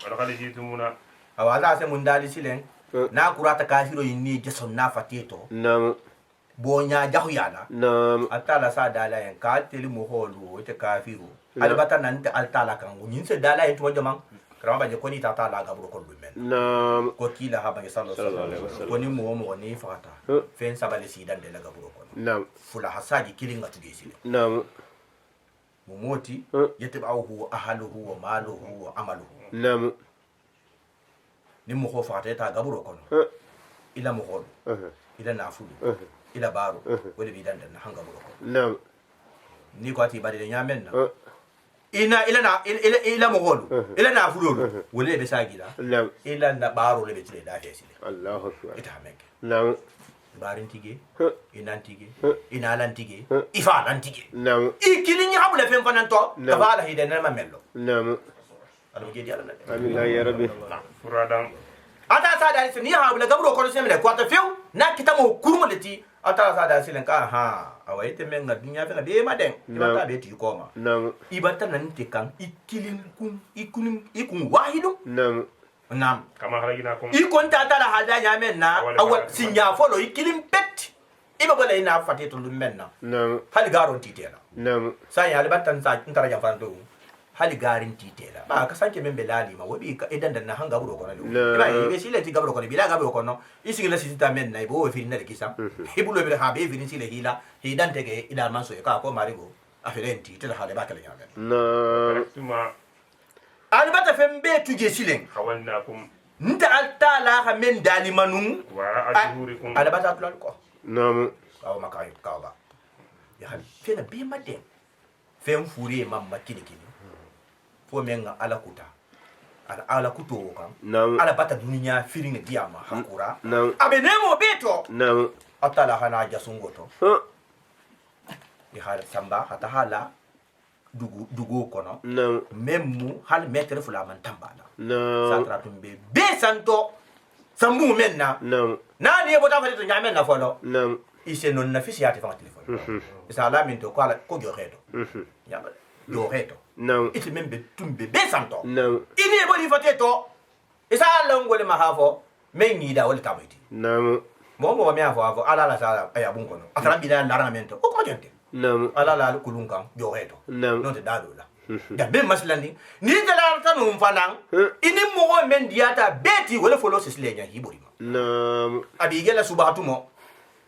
ala khali jitumuna awala se mun dali silen na kurata kasiro yinni jason na fateto bonya jahu yana atala sa dala yan ka teli mo holu te kafiru albata nan te altala kan nyin se dala yan to jamang krama ba je ko ni tata la gabro ko lumen ko kila ha ba sallallahu alaihi wasallam ko ni mo ni fata fen sabale si dan de la gabro ko fula hasaji kilinga tugesi mo moti yatba'uhu ahluhu wa maluhu wa amaluhu ni mo ko fata ta gabro ko ila mo holu ila nafulu ila baro wala bi dan hanga buro ni ko ati bari de nyamen na ila mogolu ila na fulolu wole be sagila نعم ila na baro le betile da fesile الله أكبر ita meke نعم barin tige inan tige inalan tige ifa lan tige نعم ikili ni habule fen fanan to ka bala hide na mamello نعم alu je diala na آمين يا ربي furadan ata sa da ni habule gabro ko semle ko ta few na kitamo kurmo leti ata sa da silen ka ha awaite men na dunya fe na be maden ibata be ti ko ma نعم ibata nan te kan ikilin kun ikun wahidu نعم nam kama halaginakum ikon ta tala hada nya men na awal sinya folo ikilin pet iba bala ina fate to men na نعم hali garon titela نعم sai ya libatan sa intara ja fanto hali garin titela ba ka sanke men belali ma wabi ka idan dan na hanga buro kono ba ibe sile ti gabro kono bila gabro kono isi gila sita men na ibo fi na kisa ibulo be ha be fi sile hila hidan tege ila manso ka ko marigo aferenti tela hale ba kala nya men نعم tuma albata fembe tuje silen hawalnakum nta altala ha men dali manum wara ajhurikum albata tulal ko نعم kawo maka kawa ya hal fena be madde fen furi mamma kini fo men ala kuta ala kuto kan نعم ala bata dunya firinga diama hakura نعم abe nemo beto نعم atala hana jasungoto ها ya hal samba hata hala dugu kono نعم memmu hal metre fula man tambala نعم satra tumbe be santo sambu menna نعم nani e bota fali to nyamen na folo نعم ise non na fisi ati fa telephone isa la min to kala ko jo redo nyaba jo redo نعم ite membe tumbe be santo نعم ini e bodi fate to isa la ngole ma hafo men ni da wala tabiti نعم mo mi afo ala la sala aya bun kono atara bi la la mento ko ko jente نعم ala la kulun kan jo redo نعم non te dalo la da be maslandi ni de la tanu fanan ini mo men diata beti wala folo sisle nya hibori نعم abi gela subatu mo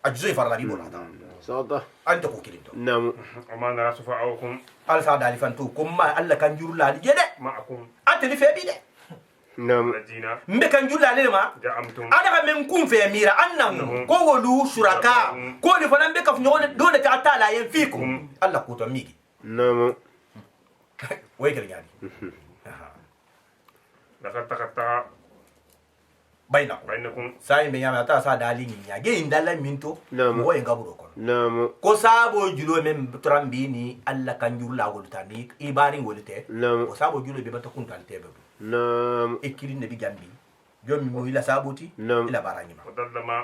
ajuzo farla bi bonata صادة anta ko kilinto نعم ama nara sufa'ukum al sa dali fantu kuma alla kan jurla li jede ma'akum ante li febi de نعم alladhina mbe kan jurla le ma ja'amtum ada ka men kun fe mira annan ko wolu shuraka ko ni fanan be ka fu nyone dole ta atala yen fiku alla ko to migi نعم way kala nyani laqad taqatta'a bainakum sai me nyama ta sa dali ni ya ge indala minto Naam. mo en gaburo ko نعم ko sabo julo men trambi ni alla kan jurla wol tani ibari wolte نعم ko sabo julo be bata kuntal tebe نعم ekili ne bi gambi jomi mo ila saboti Naam. ila baranyima wadallama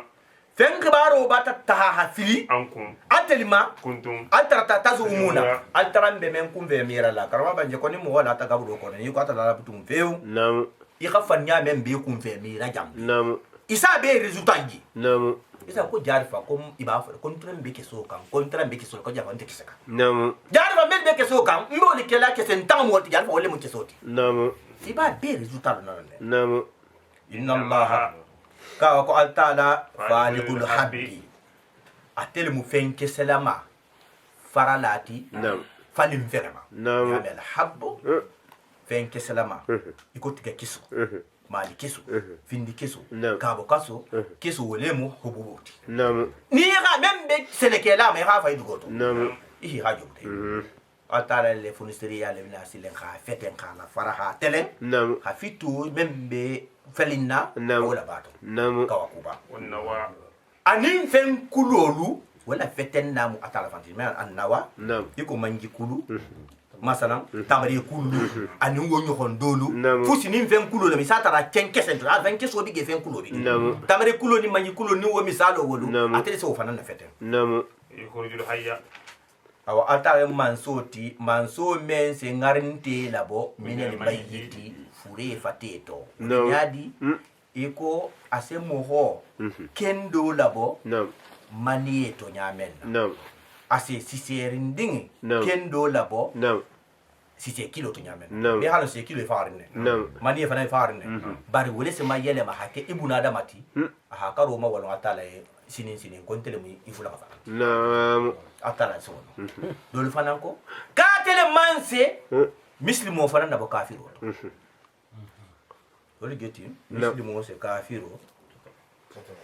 fen kibaro bata taha fili ankum atelima kuntum altarata tazumuna altarambe men kumve mira la karama banje koni mo wala ta gaburo ko ni ko atala butum feu نعم i khafanya men be kumve mira jambi نعم isa be resultat ji نعم isa ko jarfa ko iba fa kontram be keso kan kontram be keso ko jafa nte kesaka نعم jarfa men be keso kan mbo ni kela kesen tam mo jarfa wala mo kesoti نعم iba be resultat na ne نعم inna allaha ka ko altala falikul habbi atel mu fen keselama faralati نعم falim verema نعم ya mel habbo fen keselama iko tiga kiso mali kiso findi kiso Naam. kabo kaso kiso wolemu hububuti نعم ni ga membe senekela me ha fay dugoto نعم ihi ha jobte atala le funisteri ya le na silen kha feten khala faraha telen نعم ha fitu membe felinna Naam. wala bato نعم kawakuba wannawa anin fen kulolu wala feten namu atala fanti me annawa نعم iko mangi kulu masalan tamari kulu anin wonyo hondolu Naam. fusi nin fen kulu le misatara kenkesen to aven keso bi ge fen kulu bi Naam. tamari kulu ni mangi kulu ni wo misalo wolu Naam. atele so fanan na feten نعم yukhrijul hayya awa atare mansoti manso men se ngarinte labo minel bayiti fure fateto Naam. nyadi iko asemo ho kendo labo نعم manieto nyamen نعم ase siserinding Naam. kendo labo نعم sise kilo to nyamen Naam. be halo se kilo farine Naam. manie fana farine bari wole se mayele ma hake ibuna damati aha karo ma wala atala sinin kontele mu ifula ka fa نعم atala so dol fana ko ka tele manse muslimo fana na kafiro dol geti muslimo se kafiro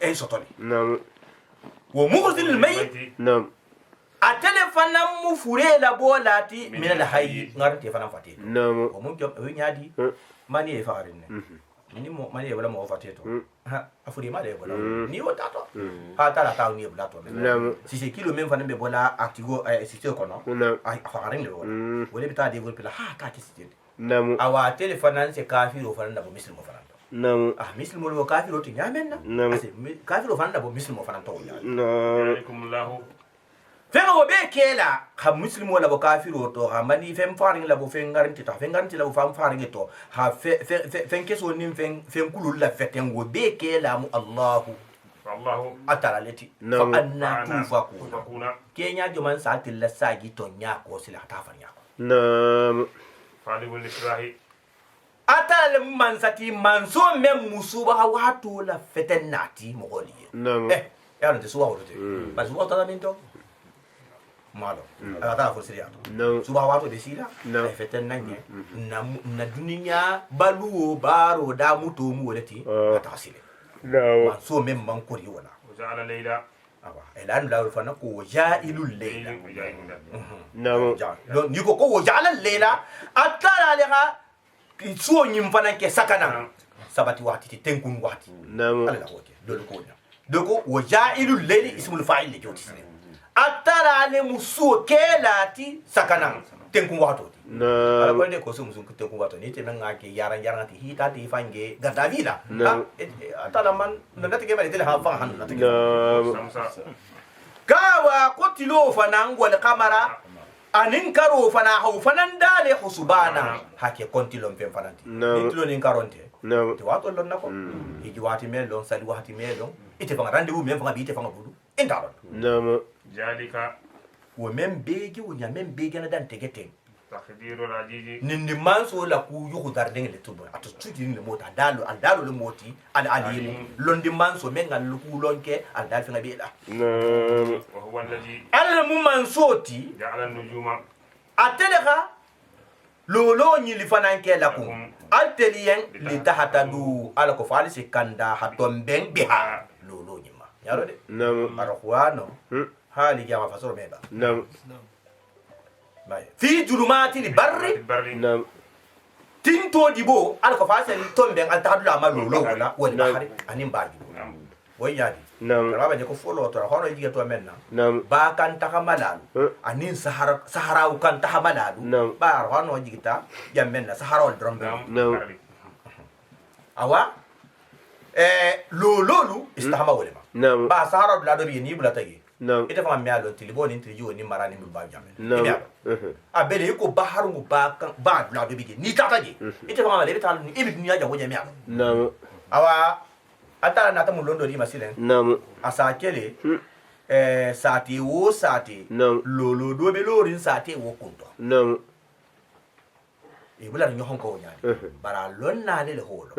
en sotoli نعم wo mukhzil mayit نعم atele fana fanam mu fure la bolati min al hayy ngarti fanam fati Naam. o mun jom o nyaadi mani e farinne ni mo mani e wala mo fati to ha afuri ma de wala ni o tato ha tala taw ni bla to Naam. si c'est kilo même fanam be bola actigo si te kono Naam. ay farin le wala wala bita développer la ha ta ki site Naam. awa téléphone c'est kafiro fanam bo muslim fanam Naam. muslim lo kafiro to nyamen Naam. na kafiro fanam bo muslim fanam to nyamen Naam. Yalikumullahu. fenga wo be kela ha muslim wala bo kafiro to ha mani fem faring la bo fen garanti ta fen garanti la bo fam faring to ha fen keso nim fen kulul la feten wo be kela mu allah Wallahu atara leti Naam. fa anna tufaku tufakuna. kenya joman sa tilla sagi to nya ko sila ta farnya Naam. Falibul Israhi. atala man sati manso mem musuba ha watu la feten nati mo goli Naam. ya no te suwa wote ba suwa ta minto malo ata fo siriya Naam. suba wato de sila No. ay feten nange na duniya baluwo baro da muto mu wolati ata sile Naam. man so mem man kori wala Waja'ala layla. awa elan la fana ko ja'ilul layla Laylin waja'ilun. Naam. don ni ko ja'ala layla atara leha so nyim fana ke sakana sabati wati tenkun wati Naam. ala la woke dole ko nya doko waja'ilul layli ismul fa'il le joti sile atara le muso kelati sakana tenkun wato ala Naam. ko de ko sum tenkun wato ni te men ngake yaran ti hita ti fange gadavila No. atala man nati ke bari tele ha fa han nati Naam. Samsa. kawa ko tilo fanan wal kamara anin karo fana hau fanan dale husubana hake kontilon pen fananti No. ni tilo nin karonte Naam. te wato lon nako hiji wati melon sali wati melon ite fanga rendez-vous men fanga bi ite fanga budu indaron Naam. Jalika wo men begi wo nya men begi na dan tegete takdirul ajiji. nindi manso la ku yugo darden le tubo ato tuti ni mota dalo le moti al alimu londi manso men ngal ku lonke al dal fanga bi la Naam. Wa huwa alladhi al mu mansoti ja'ala an-nujuma. ateleka lolo ni li fananke la ku al telien li tahatadu ala ko fali se kanda haton ben biha lolo ni ma yaro de Naam. arhuano hali jama fasoro meba Naam. bay fi julumati li barri Barri. Naam. tinto dibo al ko fali se tombe al tahadu la ma lolo wala wal bahri anim baji Naam. way yadi Naam. raba je ko folo to hono jiga to menna Naam. ba kan tahamalalu anin sahara kan tahamalalu No. ba hono jigita jammenna sahara wal drum Naam. No. Barri. awa lololu istahama wolema Naam. ba sahara la do bi ni bula tagi Naam. ite fama mi alo tilibo ni tilijo ni marani mi ba jamen Naam. abele ko baharu mu ba kan ba la do bi ni tata ji ite fama le bital ni ibi dunya jago jami alo Naam. awa atara na ta mu londo di masilen Naam. asa kele sati wo sati Naam. lolo do be lorin sati wo kunto Naam. e bula nyo honko nyani bara lonna le holo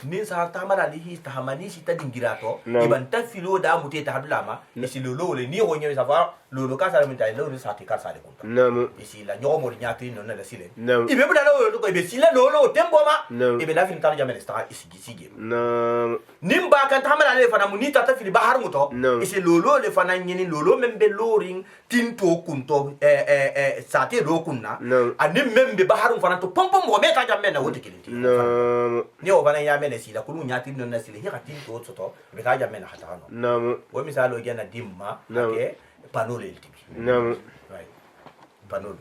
nin sa ta mala li hi ta hamani si ta dingirato No. iban ta filo da mute ta hadulama isi lolo le ni honyo sa fa lolo ka sa minta lolo sati ka sa de kunto Naam. isi la nyo mo nyati no na la sile No. ibe bula lolo ko ibe sile lolo tembo ma No. ibe la fin tar jamel sta isi gisige Naam. nim ba kan ta mala le fana muni ta fili bahar muto No. isi lolo le fana nyini lolo membe loring tinto kunto sati do kunna No. anim membe bahar fana to pom mo meta jamme na wote kilinti Naam. ni o bana ya mele sila kulu nyati no na sila hika tinto soto be ta jamme na hata no Naam. wo misalo gena dimma No. ake panole ltibi Naam. right panole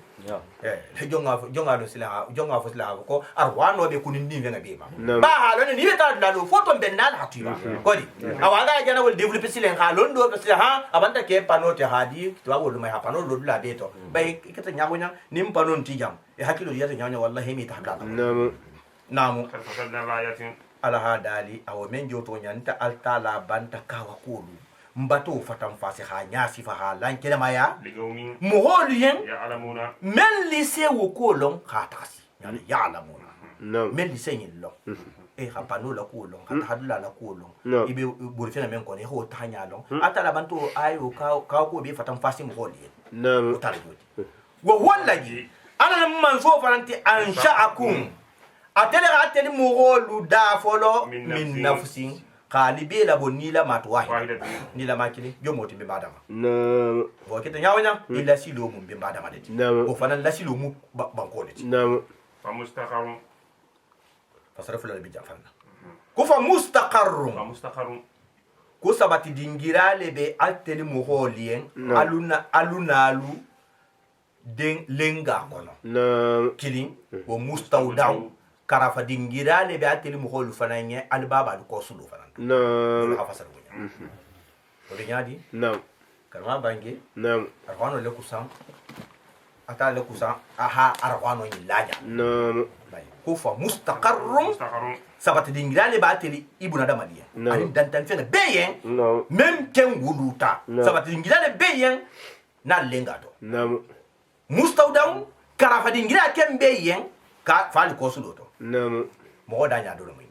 jonga no sila jonga fo sila ko arwano be kunin din venga be ma No. ba halo ni be ta la do foto ben na hatu ba kodi awanga gena wol develop silen ha londo be sila ha abanta ke panote hadi to wol mai ha panole do la be to bay ikata nyago nya nim panon ti jam e hakilo yata nyanya wallahi mi tahla Naam. namu Qad fasalna al-ayatin. ala ha dali awo men joto nyanta altala banta kawa kolu mbato fatam fase ha nyasi fa ha lan kele maya Liqawmin moholu yen ya'lamuna. men lise wo kolon khatasi yani ya'lamuna Naam. men lise yin lo e ha pano la kolon ha hadula la kolon No. ibe burfena men kone ho tanya lo atala banto ayo ka ko be fatam fase moholu yen Naam. utala joti wo wallahi ana man so faranti ansha'akum atele ga atele moholu da folo min nafsin khali be la bonni la mat wahida wahida ni la makili jomo timbe madama نعم bo kete nyawanya ila silo mum be madama de نعم o fanan la silo mu banko de نعم فمستقر fasara fulal bi jafanna ko fa mustaqarrun فمستقر ko sabati dingirale be alteli mo holien alunalu den lenga kono نعم kilin o mustawdaw karafa dingirale be alteli mo holu fananye albaba ko sulu fanan نعم ha fasara wonya o be nyadi نعم karma bangi نعم arwano le kusan ata le kusan aha arwano ni laja نعم ko fa mustaqarrun مستقر sabati dingirale ba alteli ibuna damaliya No. ani dantan fena beyen نعم même ken wuluta No. sabati dingirale beyen na lenga do نعم mustawdaw karafa dingira ken beyen ka fali ko sulo to نعم mo da nya do mo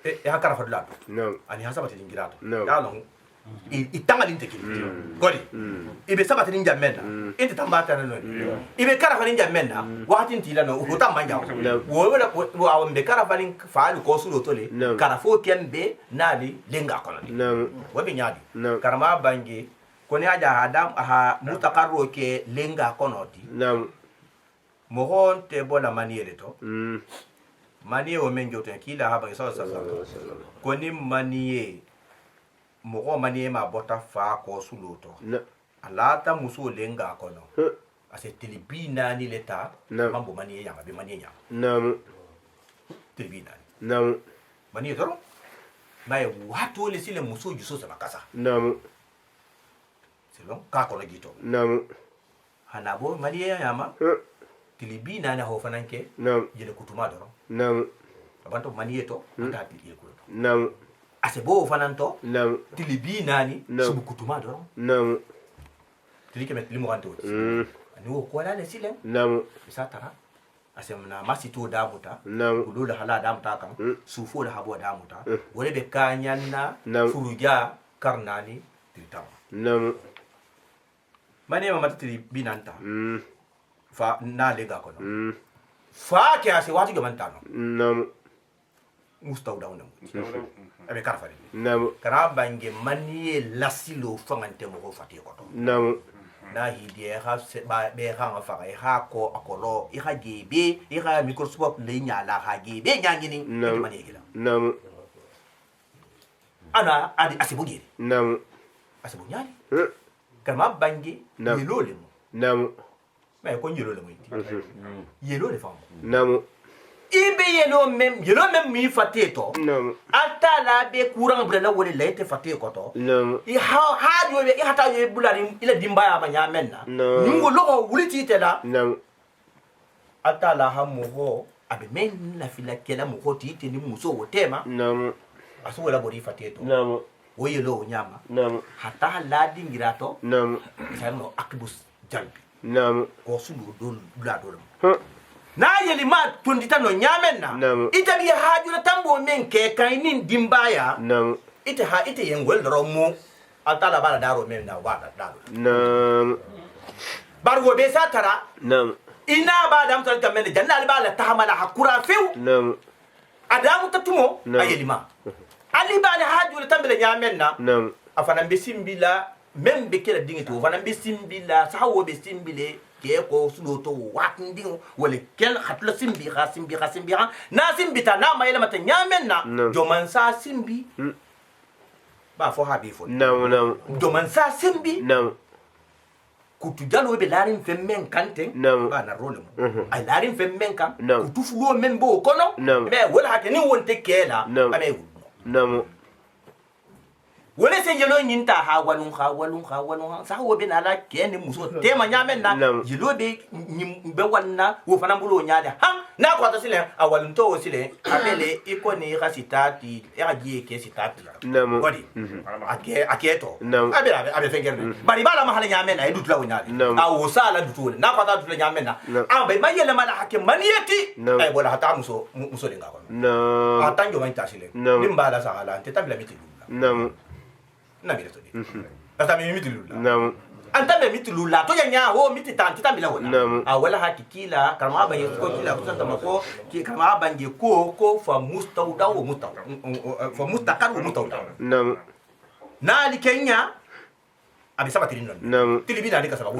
e ha karafa dula نعم ani ha sabati dingira to No. ya lo i tangali teki godi ibe sabati dinga menna inte tambata no ibe karafa dinga menna wati ntila no ko tamba nja No. wo wala wo awon be karafa din fali ko sulo to le No. karafo ken be nali lenga kono ni نعم wabi nyadi No. karama bangi koni aja adam aha mutakarro ke lenga kono ti نعم mohon te bola maniere to مم. maniye o men joten kila haba so sa koni maniye mogo maniye ma bota fa ko suluto نعم alata muso lenga kono Huh. ase tilibina ni leta No. mambo maniye yama be maniye yama نعم tilibina نعم maniye toro mai watu le sile muso juso sa makasa نعم selon ka kono gito نعم hanabo maniye yama Huh. tilibina na ho fananke نعم jele kutuma doro نعم abanto maniye to anta tili kuto نعم ase bo fananto نعم tilibina ni No. subu kutuma doro نعم tili kemet limu kanto مم. ani wo ko la le silen نعم bisa tara asemna masito damuta نعم kulula hala damuta kan Mm. sufo la habo damuta wole be kanyanna No. furuja karnani tilitawa نعم mane ma matiri binanta مم. fa na lega kono مم. fa ke ase wati gamantano نعم mustawda wona abe karfari نعم kara bange maniye lasilo fangante mo fati ko to نعم na hidie ha se ba be ha nga fa ha ko akolo i ha gebe i ha microscope le nyala ha gebe nyangini No. mani gila نعم ana adi asibugiri نعم asibunyali Huh. kama bange No. yelole mo نعم ma ko yelole mo iti yelole fam نعم ibe yelo mem mi fateto نعم atala be courant bula wole lete fate ko to نعم i ha jo be i hata yo bulari ila dimbaya ma nyamenna No. ningo logo wuliti tela نعم atala ha moho abe men la fila kela moho titi ni muso wotema نعم aso wala bori fateto نعم o yelo nyama نعم hata la dingirato نعم sano akibus jalbi نعم ko sulu dol bula dol Huh. na yeli ma tundita no nyamenna Naam. ita bi hajura tambo men ke kainin dimbaya نعم ite yen wel romo atala bala daro men na wada daro نعم bargo be satara نعم ina ba dam tan men janna al bala tahamala hakura few نعم adamu tatumo Naam. ayeli ma ali bala hajura tambe nyamenna نعم afana bisimbila men be kela dingito afana bisimbila sawo be simbile ke ko sulo to watndi wala kel khatla simbi ha na simbita na mayela mata nyamenna No. joman sa simbi ba fo habi fo نعم نعم joman sa simbi نعم kutu jalo be larin femmen kante No. ba na role mo ay larin femmen kan No. kutu fulo men bo kono No. be wala hakeni wonte kela No. abe نعم wala se yelo nyinta ha walun sa wo be na la kene muso tema nyamen na Naam. yelo be be wanna wo fana bulo nyaade ha na ko to sile awalun to sile abele ikoni rasitati ya ji ke sitati نعم godi ake to Naam. abe fengerne bari bala mahala nyamen na edu tula wonyade Naam. awo sala dutule na ko ta tula nyamen na Naam. abe mayele mala hakke maniyeti Naam. ay bola hata muso dinga ko نعم atanjo man tasile Naam. nimbala sala te tabla mitilu نعم na bile to di ata mi mitilu نعم anta be mitulu la to nya ho miti tanti tambila wala a wala hakikila kama ba ko kila kusanta mako ki kama bange ko fa mustawda wa mustawda fa mustaqar wa mustawda na li Kenya abi sabatiri non tilibina ni kasaba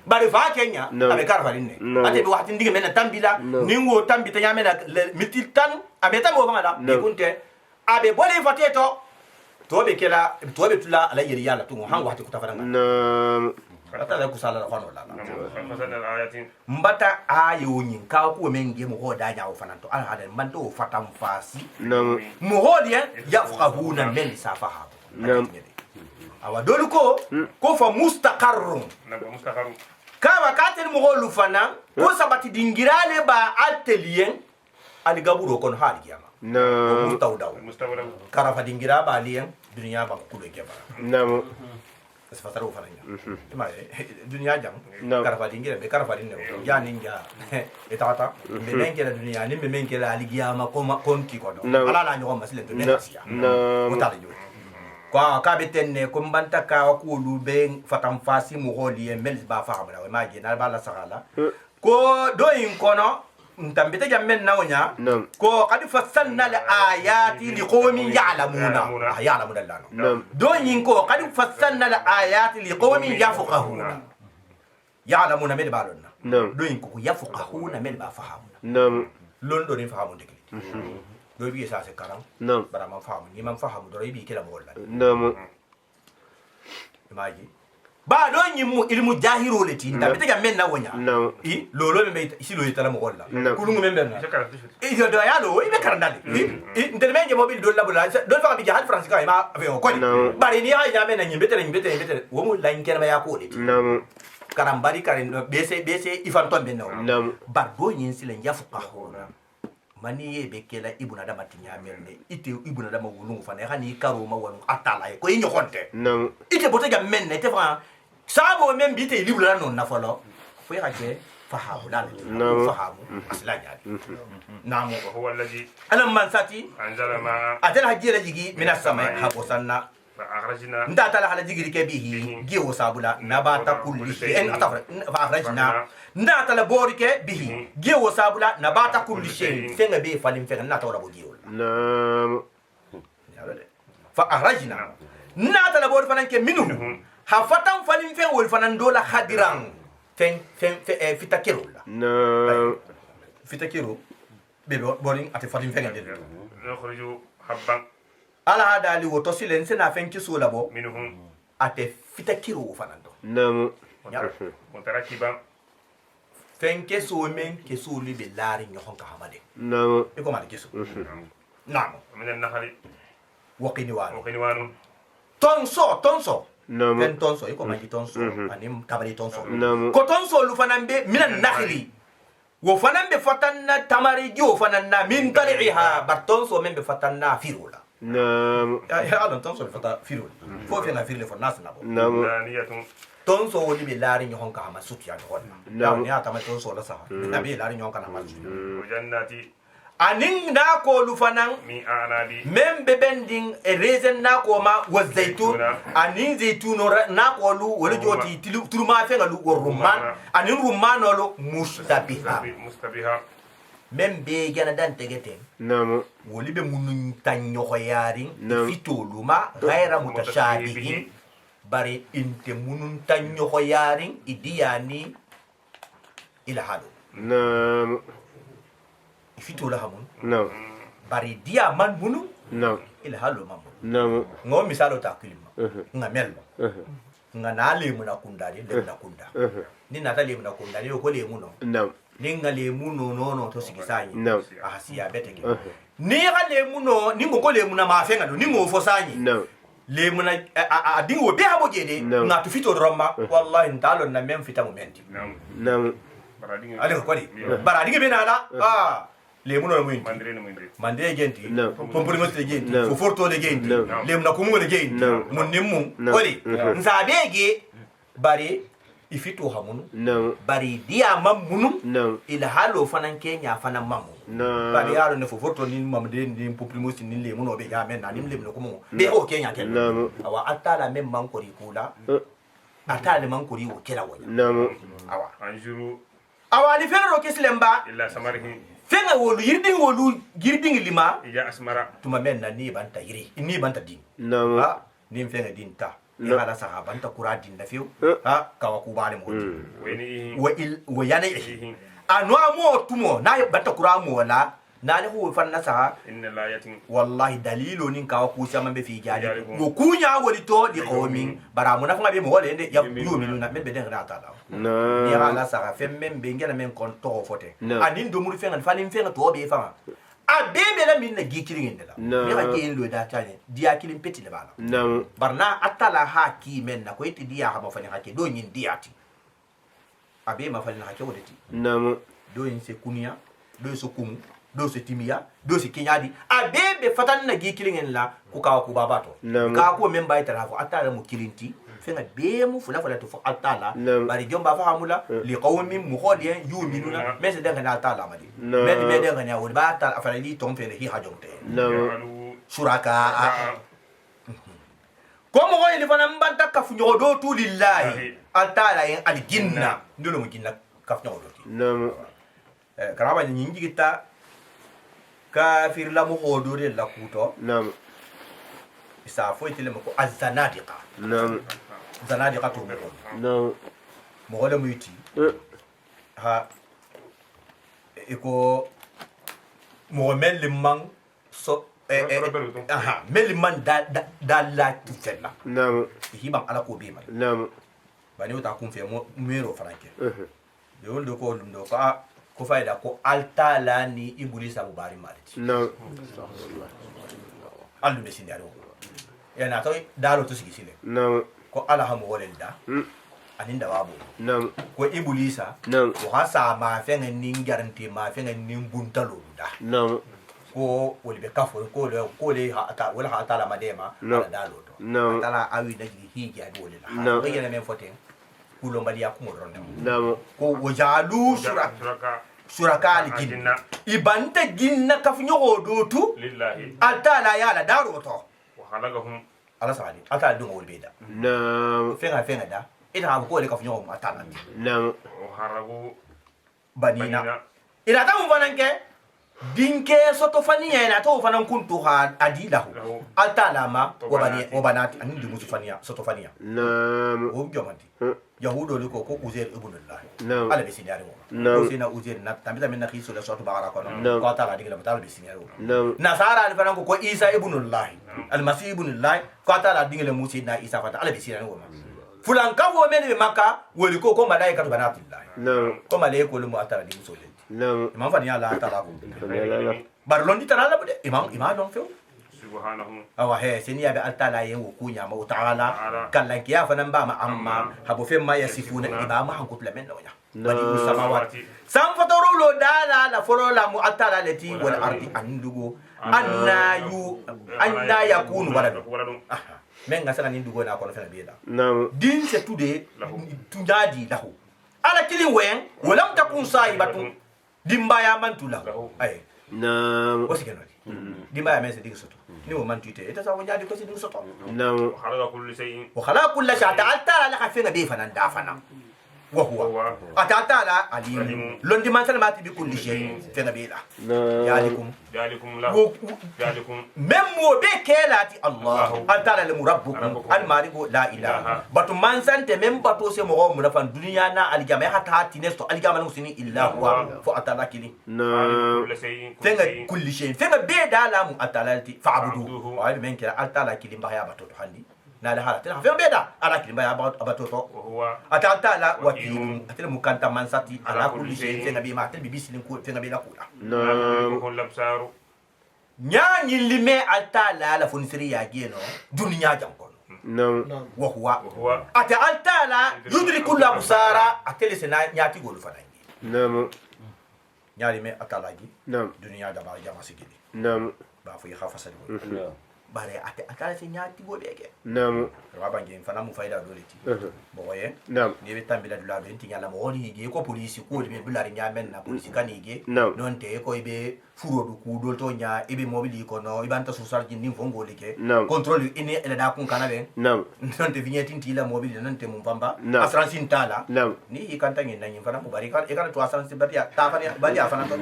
bari fa Kenya abi karfa linne ate bi waxti ndige men tambila ningo tambita nyamena miti tan abi tamo fama da kunte abe bole fateto tobe kela tobe tula ala yeri yalla tungo han waxti kutafaranga ata la kusala la kono la mbata ayo nyinka ku menge mo hoda nya o fananto ala hada mbanto fatam fasi mo hodien yafqahuna men safaha awa dolu ko fa mustaqarrun kawa katel mo holu fana ko sabati dingirale ba atelier ali gaburo kon hali yama mustawdaw karafa dingira ba alien dunya ba kulo keba fasaro fana ma dunya jam karafa dingira be karafa dinne ya ninja etata be menkela dunya ni be menkela ali yama ko konti ko ala la nyo masile to nesia mutale yo kwa ka betenne ko mbanta ka ko lube fatam fasi mo holi mel ba fa hamra ma je na ba la sagala ko do in kono ntambita jamen nawnya ko qad fassalna al ayati liqawmin ya'lamuna ya'lamuna lana do in ko qad fassalna al ayati liqawmin yafqahuna ya'lamuna mel balonna do in ko yafqahuna mel ba fahamuna londo ni fahamu dikli do bi sa se karam bara man fahamu ni man fahamu do bi kila mo wala imaji ba do nyimu ilmu jahiro leti ndabite ga men na wonya i lolo me isi lo yitala mo wala kulungu men ben e do ya lo ibe karandale ndel men je mobile do la bula do fa bi jahal france ka ma ave ko bari ni ha ya men na nyimbe wo mo la inkena ba ya ko leti karambari karin bese ifan tombe no bar do nyin silen yafuqa hona mani ye be kela ibuna dama tinya menne ite ibuna dama wulungu fana hani karo ma wonu atala ko yinyo konte ite bote ga menne te fa sabo men bite libula non na folo fo ya ke fahamu dal fahamu aslanya namu huwa alladhi alam man sati anzala ma atal hajira jigi minas sama habosanna فأخرجنا ندات على هذا به جيو سابولا نبات كل شيء فأخرجنا ندات على بورك به جيو سابولا نبات كل شيء فين بي فلم فين نات ولا بجيو فأخرجنا ندات على بورك فلان كمنه هفتم فلم فين والفنان دولا خدران فين في تكيرو في تكيرو بورين أتفلم فين نخرج حبا ala hada ali woto silen sena fenki sola bo minhum ate fita kiro fanando mutarakiba fenke so men ke so li be lari nyohon ka hamade e ko mali keso nam min an-nahri waqini wanu tonso fen tonso e ko mali tonso anim kabari tonso ko tonso lu fanambe min an-nahri wo fanambe fatanna tamari jo fananna min taliha bartonso men be fatanna firula ya alon tonso fata firul fo fe na firle fo nas na bo tonso woni be laari nyon ka ma sutya do na ya ta ma tonso la sa na be laari nyon ka na ma sutya jannati anin na ko lu fanan mi anabi mem be bending e rezen na ko ma wa zaitun anin zaitun na ko lu wala joti tulu ma fe ngalu wo rumman anin rumman lo mustabiha même be gana dan tegete woli be munun tanyo khoyari fitoluma ghaira mutashabihin bari inte munun tanyo khoyari idiyani ila hadu fitola hamun bari dia man bunu ila halu mamun ngo misalo takulima nga mello nga nale muna kundari le na kunda ni natale muna kundari ko le muno ninga le muno no to sigisanyi ahasiya beteke ni ga le muno ni ngo le muna ma fenga do ni ngo fo sanyi le muna adingo be habo gede na to fito romma wallahi ndalo na mem fita momenti ale ko ni baradinga be nala le muno no mundi mandre genti pompoli mo te genti fo forto le genti le muna ko mo le genti mun nimmu oli nzabege bari ifito hamunu bari dia mamunu ila halo fanan kenya fanan mamu bari yaro ne foforto ni mamde ni populimo sin ni le muno be ya men na ni le muno ko mo be o kenya ken awa atala men man ko rikula atale man kuri wo kela wo نعم awa anjuru awa ni fere ro keslemba illa samarihi fenga wolu yirding lima ija asmara tuma men na ni banta yiri ni banta din نعم ha ni fenga din ta ya ala saha banta kura din da fiu ha kawa ku bale mo weni wa yana anwa mo tumo na banta kura mo wala na ne hu fanna saha inna la yatin wallahi dalilo nin kawa ku sama be fi jali go kunya woli to di qawmin bara mo na fanga be mo wala ende ya yuminu na men be den rata da نعم ya ala saha fem men be ngena men kon to fote No. anin do muri fenga fanin fenga to be fama a bebe la min na gikiri ngende la No. ya ke en lo da tane dia kilin peti le bala نعم barna atala haki men na ko iti dia ha ma fani hake do nyin diati abe ma fani hake wodeti نعم do yin se kunya do so kumu do so timiya do so kinyadi abebe fatan na gi kilingen la ku ka ku babato Naam. ka ko men bay tara fo atala mu kilinti fenga be mu fula fula to fo atala Naam. bari jomba fa hamula li qawmin mukhadiyan yu'minuna men se denga na atala madi Naam. men me denga na wori ba atala afala li tom fele hi hajomte نعم yalu suraka ko mo goyi li fana mbanta kaf nyodo tu lillahi atala yin alginna ndolo mu ginna kaf nyodo ti نعم karaba ni ngigita kafir la mo hodore la kuto نعم isa fo itile ko azanadiqa نعم zanadiqa to نعم mo wala muyti ha iko mo melimman so aha melimman da la tufella نعم hiba ala ko be mal نعم bani uta kun fe mo mero franke de wol do ko dum do ko fayda ko altala ni ibulisa bari malati نعم allu be sindaro yana to dalo to sigisile نعم ko ala hamu wolelda aninda wabo نعم ko ibulisa نعم ko hasa ma fenga nin garanti ma fenga nin buntalo da نعم ko wolbe kafo ko le ha ata wala ha ata la madema No. ala dalo to No. atala awi na hiji adi wolela No. ko yene men foten kulo mbali yakumo ronde نعم ko wajalu suraka suraka aljinna Aljinna. ibanta ginna kafunyo odotu lillahi atala ya la daro to wa khalaqahum ala sawali atala dungo wolbeda نعم fenga da ina ha ko le kafunyo atala نعم wa haragu banina banina ina ta mun fanan ke dinke soto faniya ina to fanan kuntu ha adilahu lahu atala ma To wa banati anin di musu faniya soto faniya نعم o jomanti yahudo liko ko uzair ibn allah نعم ala bisinari mo No. ko sina uzair na tamita men na khiso la soto bagara ko No. ko atala digila batala bisinari mo نعم nasara al fanan ko isa ibn allah al masih ibn allah ko atala digila musi na isa fata ala bisinari mo fulan ka wo men be maka woli ko malaika to banatillah نعم ko malaika lo mo atala di muso le نعم imam fani ala atala ko فنيلا bar londi tanala bude imam don few subhanahu awa he seni yabe altala yen wo kunya ma ta'ala Ta'ala. kallan kiya fanan ba ma amma habo fe ma yasifuna ibama han kutla men nonya badi samawati sam fatoro lo dala la folo la mu atala lati wal ardi andugo anna yakunu walad waladun aha men ngasana ni ndugo na ko fena bieda نعم din se tude Lahu. tunjadi lahu ala kilin wen walam takun saibatu dimbaya mantulahu Lahu. ay نعم osikeno dimbaya men se dig soto ni mo mantute eta sa wajadi ko se dig soto نعم wa khalaqa kulli shay'in وخلق كل شيء تعالى لا خفينا به فنان دافنا وهو هو. أتعالى عليم عليم. لندي ما سلمات بكل شيء فينا بيلا نعم يالكم ذلكم له ذلكم ممو بكلاتي الله أتعالى لمربكم ربكم. المالك لا إله إله. باتو من سنت من باتو سمو منفن دنيا نا الجامعة حتى تنستو الجامعة نسني إلا هو فأتعالى كلي نعم كل شيء فينا كل شيء فينا بيدا لا مو أتعالى فعبدوه فاعبدوه. وهذا من كلا أتعالى كلي بحياة باتو تحني نال حالة فينا بيدا على كلي بحياة باتو وهو atala Wakil. wakil atele mukanta mansati ala kulli shay shay'in. fenga bi ma atele bi bisilin ko fenga bi la kula نعم يدركه الابصار nya nyilime atala la funisiri ya geno dunya jankono نعم wa huwa وهو ata atala yudriku la busara atele sena nyati golu fanangi نعم nyali me atala gi نعم dunya da ba jama sigili نعم ba fu khafa sali bare atala se nyati go bege نعم raba ngi fana mu faida doleti boye نعم ni be tambila dula be tinya la mo holi gi ko police ko be bulari nyamen na police kanige نعم non te ko be furo ku do to nya ibe mobili ko no ibanta social jindi fongo like contrôle ini ele da kun kana ben non te vignette intila mobile non te mun pamba assurance intala ni ikanta ngi nanyi fana mu bari kan e kan to assurance bari ta fana bari afana to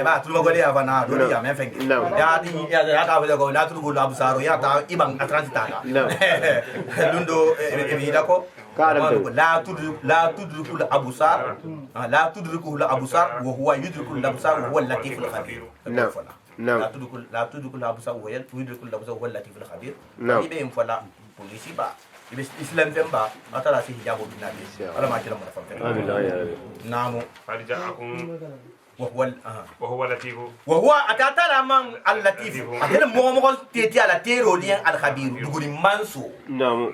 ba tu ma gole afana do ya men fengi ya di ya ta wala ko la tu go la busaro ya ta ibang assurance tala lundo e vida ko لا تدرك الابصار لا تدرك الابصار وهو يدرك الابصار وهو اللطيف الخبير لا تدرك الابصار وهو يدرك الابصار وهو اللطيف الخبير يبين فلا بوليسي با الاسلام تنبا اترى في حجاب النبي على ما كلام نعم وهو لطيف وهو اتاتنا من اللطيف اتنا مو تيتي على تيرولين الخبير دغري مانسو نعم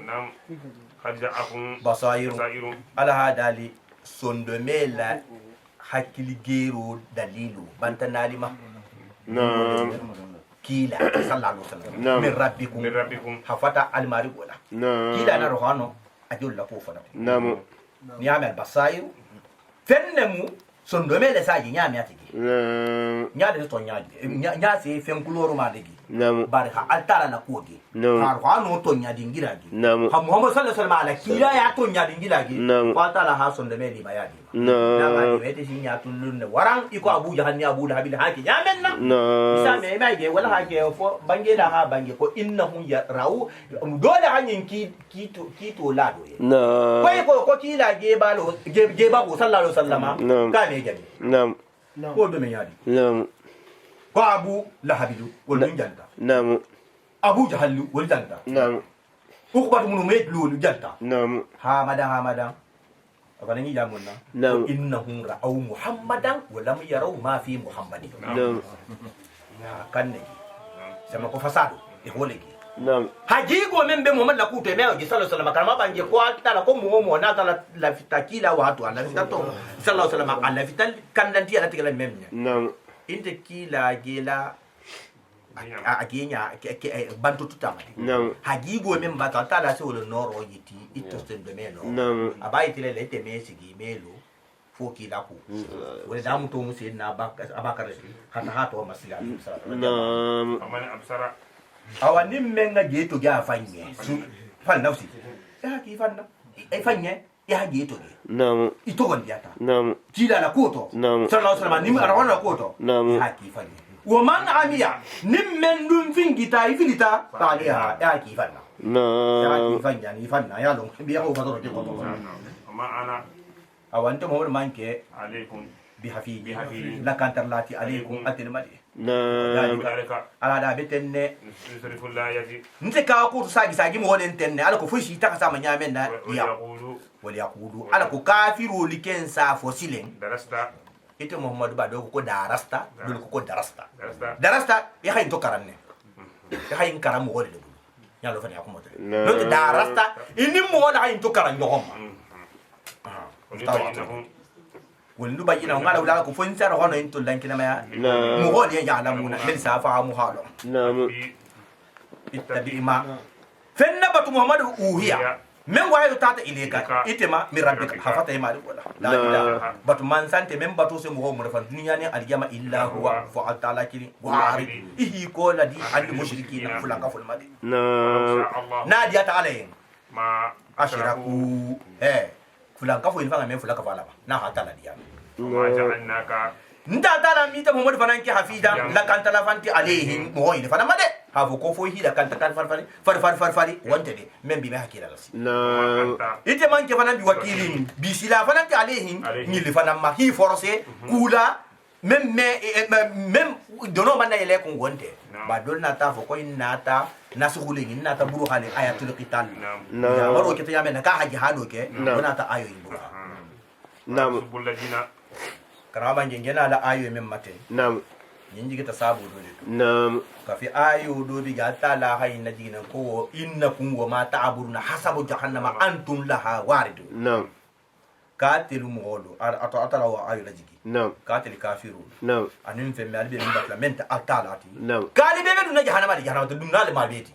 basairu ala hadali sondomela hakili gero dalilu bantanali ma kila sallallahu alaihi wasallam min rabbikum hafata almari wala kila na rohano ajulla ko fana ni amal basairu fennemu sondomela saji nyami atigi nyaade to nyaasi fen kuloro ma degi barka altara na koge har ko no to nya dingiragi ha muhammad sallallahu alaihi wasallam ala kila ya to nya dingiragi ko tala ha son de meli bayadi na ma ni wete sin ya tulun ne waran iko abu jahanni abu lahabil haki ya menna isa me mai ge wala hake fo bange la ha bange ko innahum yarau dole hanyin kito lado ye ko kila ge balo ge ba ko sallallahu alaihi wasallama ka me ge ko do me yadi ko abu lahabidu wal janta abu jahallu wal janta ukbat munu me lulu janta hamada abana ni jamuna innahum ra'aw muhammadan wa lam yaraw ma fi muhammadin kanne sama ko fasado e holegi hajigo membe muhammad la kuto me sallallahu alaihi wasallam kama bange ko tala ko mo na tala la fitakila watu ala fitato sallallahu alaihi wasallam ala fital kandanti ala tigala memnya inte kila gela agenya bantu tutamati hagigo men bata tala se wala noro yiti ito stembe meno abai tile lete mesigi melo foki lako wala damu to musi na abakar hata hato masila amana absara awani menga geto ga fanye su fan nafsi ya ki fanna ai fanye ya geto ge ito gondiata kila la koto sallallahu alaihi wasallam ni arawana koto ya ki fanye ومن عميا نمن دون فينجتا يفلتا طاليها يا كيفنا يا كيفنا يعني فنا يا لون بيعوا فتره دي قطو ما انا او انتم هو مانك عليكم بحفيظ لا كان ترلاتي عليكم اتلمدي ذلك على دابتن يصرف الله يجي انت كاكو ساجي مو لنتن على كو فشي تا سما نيامن وليقولوا على كو كافروا لكن سا فوسيلين درستا itu Muhammad Bado ko darasta dul ko darasta ya hayin to karanne ya hayin karamu wole de nyalo fani akuma to no darasta ini mo wala hayin to karan yo homma wondu bayina ngala wala ko fonsa ro hono into lankina ma mo wole ya alamuna min safa mu halo ittabi ma fenna batu Muhammad uhiya men wayo tata ileka itema mi rabbika hafata ma wala la ilaha batu man sante men batu se mo mo fa dunya ni aljama illa huwa fa ta'ala kiri wa arid ihi ko la di al mushrikin fulaka ful madi na dia ta'ala ma ashraku fulaka ful fa men fulaka fala na ha ta'ala dia ma ja'alnaka nda ta'ala mi ta mo fa nan ki hafida la kan ta'ala fanti alaihim mo ina fa na made hafu ko fo hila kan takan farfari wonte de men bi me hakira lasi ite man ke fana bi wakilin bi sila fana ti alehim ni le fana ma hi forcé kula même dono banda ele ko wonte ba dol na ta fo ko inata nasukule ni nata buru hale ayatul qital ya waro ke to yame na ka haji hado ke wona ta ayo imbu bullajina karama ngena la ayo men mate nyinji kita sabu dole kafi ayo do bi gata la hayna dina ko innakum wa ma ta'buruna hasabu jahannama antum laha waridun katilu mugodo atala wa ayo lajiki katil kafiru anin fe me albe min batlamenta atalati kali bebe duna jahannama di jahannama dum nale malbeti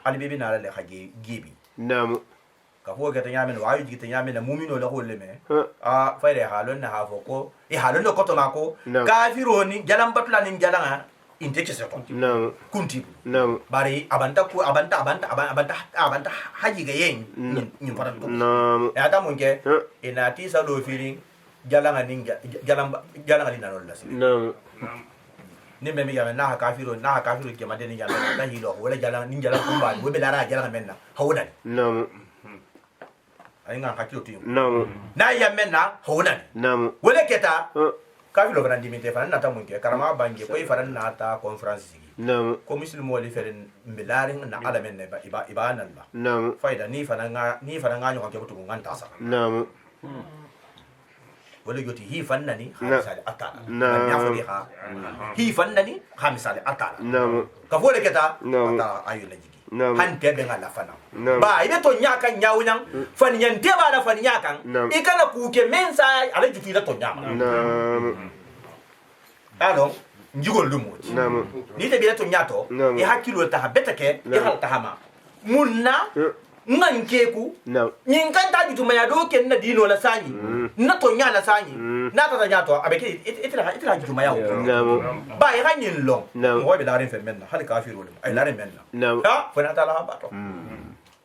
ali bebe nala le haje gibi kafo ke tanya men wayu jigi tanya men mu'mino la holle me fayre halon na hafo ko halon no koto mako kafiro ni jalam batula ni jalanga inte kese ko kunti bari abanta haji ga yen ni faran ko ya ta mun ke ina ti sa do firin jalanga ni jalanga ni nanol la si ni me ya na kafiro ke madeni jalanga ta hilo wala jalanga ni jalanga ko ba we be lara jalanga menna hawdan ay nga hakilo tim na ya menna hawdan wala keta kafilo fana dimite fana nata mun ke karama bange ko ifana nata conference sigi ko muslimo li feren mbilaring na ala men ne iba nan ba faida ni fana nga nyon ke butu ngan tasa wala goti hi fanna ni khamisale atala nya fodi ha hi fanna ni khamisale atala ka fole keta ata ayu la jigi han ke be ngala fana ba ibe to nyaka nyawunan fani nyante ba na fani nyakan ikana ku ke mensa ala jiti da to nyama alors njigol lumoti ni te bi da to nyato e hakilo ta habetake e hal ta hama munna ngan keku nyin kan ta jitu maya do ken na dino la sanyi na to nya la sanyi na ta nyato abeke itira jitu maya ba ya hanin long mo be larin fe menna hal kafiru ay larin menna ha fa na ta la ba to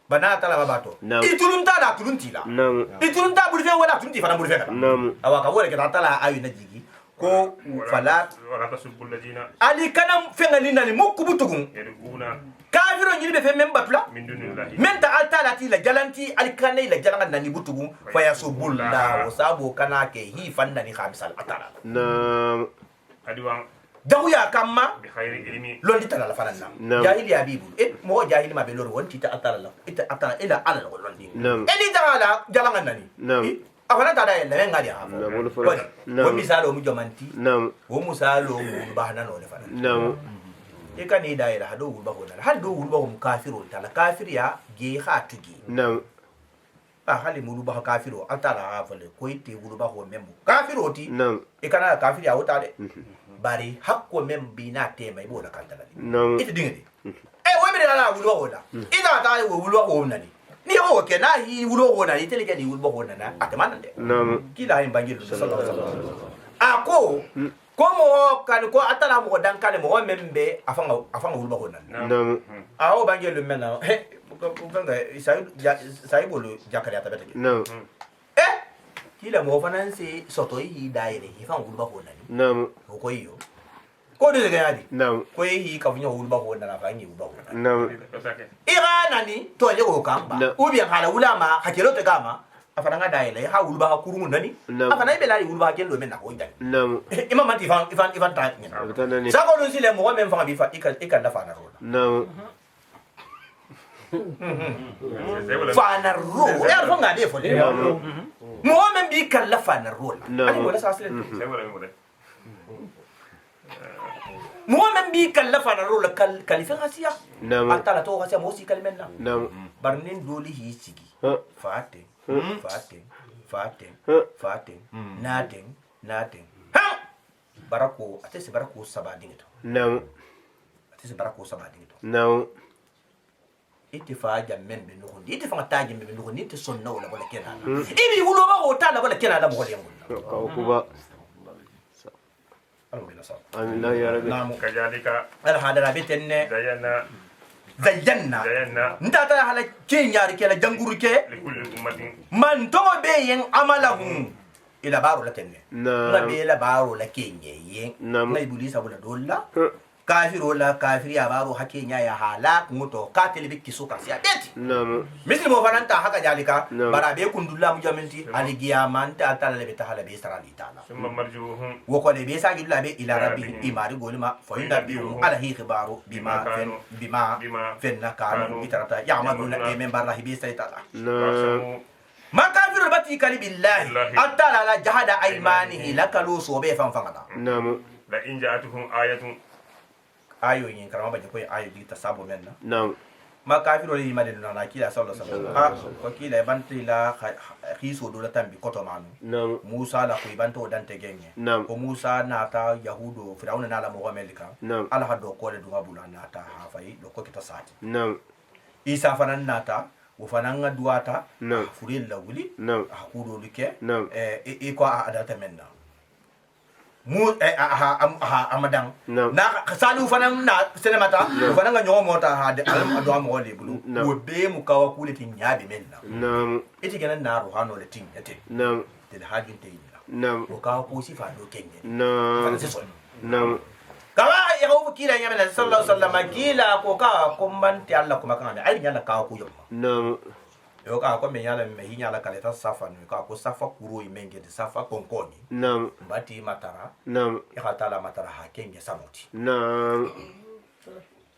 bana ta la ba to itulun ta la tulun tila itulun ta buri fe wala tulun ti fa na buri fe awa ka wala ke ta la ayu na jigi ko fala wala tasubul ladina ali kanam fe ngalina ni mukubutugun kafiro nyiri be fe membatula min dunillahi men ta altala ti la jalanti alkanai la jalanga nani butugu fa yasubulla wasabu kana ke hi fanna ni khamisal atala adiwan dahuya kamma bi khairi ilmi londi tala la fanana jahili abibu mo jahili ma be lor wonti ta atala la ita atala ila ala la londi eni tala jalanga nani afana ta da yella men ngadi ha ko misalo mu jomanti wo musalo mu bahana no le fanana e kan ni daira hado wulba hona hal do wulba hum kafiro tala kafir ya ge khatugi hali muluba kafiro atala afale ko ite wulba ho membo kafiro ti e kana kafir ya wota de bari hakko mem bina te mai bola kantala ite dingedi e wo be la wulba hola ida ta wulba ho nani ni ho ke na hi wulba ho nani tele ke ni wulba ho nana atamanande kila hin bangilu sallallahu alaihi wasallam ako komo kan ko atala mo dan kan mo membe afanga wulba honan awo bangelu mena he ganga sai bolu jakari atabete kila mo fanansi soto yi daire hi fan wulba honan ko yo ko de gadi ko yi ka funya wulba honan afangi wulba honan ira nani to je ko kamba ubi hala ulama hakelo te gama afana daile ha wulba kurun nani afana be lari wulba ken lo men na ko jani imam manti fan ta ni sa ko sile mo men fan bi fa ikan da fana rola fana ro ya fo ngade fo le mo men bi kan la fana rola ani mo la sa sile mo men bi kan la fana rola kalifa hasiya atala to hasiya mo si kalmen na barnin doli hi sigi faate fatin natin ha barako atese barako sabading to atese barako sabading to ite fa jamen be no ndi ite fa taje be no ndi ite sonna wala wala kena ibi wulo ba o tala wala kena da mo le ngul ko ba amin ya rabbi kajalika al hadara bitenne zayanna nta ta hala kenyar ke la janguru ke likulli ummatin man to be yen amalahum ila baro la tenne na be la baro la kenye yen na ibulisa bula dolla kafiru la kafiri ya baro hakenya ya halak muto katel bi kisuka sia beti misli mo fananta haka jalika bara be kundulla mu jaminti aligiya man ta tala be ta hala be sarali tala summa marjuhum wo ko de be sa gidulla be ila rabbi imari golima fo inda bi ala hi khibaru bima fenna kanu itarata ya'maluna e men barra hibi saytala ma kafiru bati kali billahi atala la jahada aymanihi lakalu so be fanfangata la in ja'atuhum ayatun ayo yin karama baje koy ayo di tasabo menna ma kafiro li madin na kila sallallahu alaihi wasallam ko kila banti la khiso do la tambi koto manu musa la ko banto dante genge ko musa na ta yahudo firawna na la mo amerika ala hado ko le dunga bulana ta ha fay do ko kita sati isa fanan nata وفنان دواتا نعم فريل لولي نعم أقولوا لك نعم إيكوا أداتا منا mu amadan نعم na salu fanan na senemata fanan ga nyomo mota ha de alam ado mo le bulu wo be mu kawa kule tin nyabe menna نعم iti ganan na ruhano le tin yate نعم del hajin tayina نعم wo kawa ko si fa do kenge نعم fanan se so نعم kawa ya ho kila nyame na sallallahu alaihi wasallam kila ko ka ko manti Allah kuma kan ai nyala kawa ko yomma نعم yo ka ko me nyala me hinyala kale ta safa ni ka ko safa kuro imenge de safa konkoni نعم mbati matara نعم ya tala matara ha kenge samoti نعم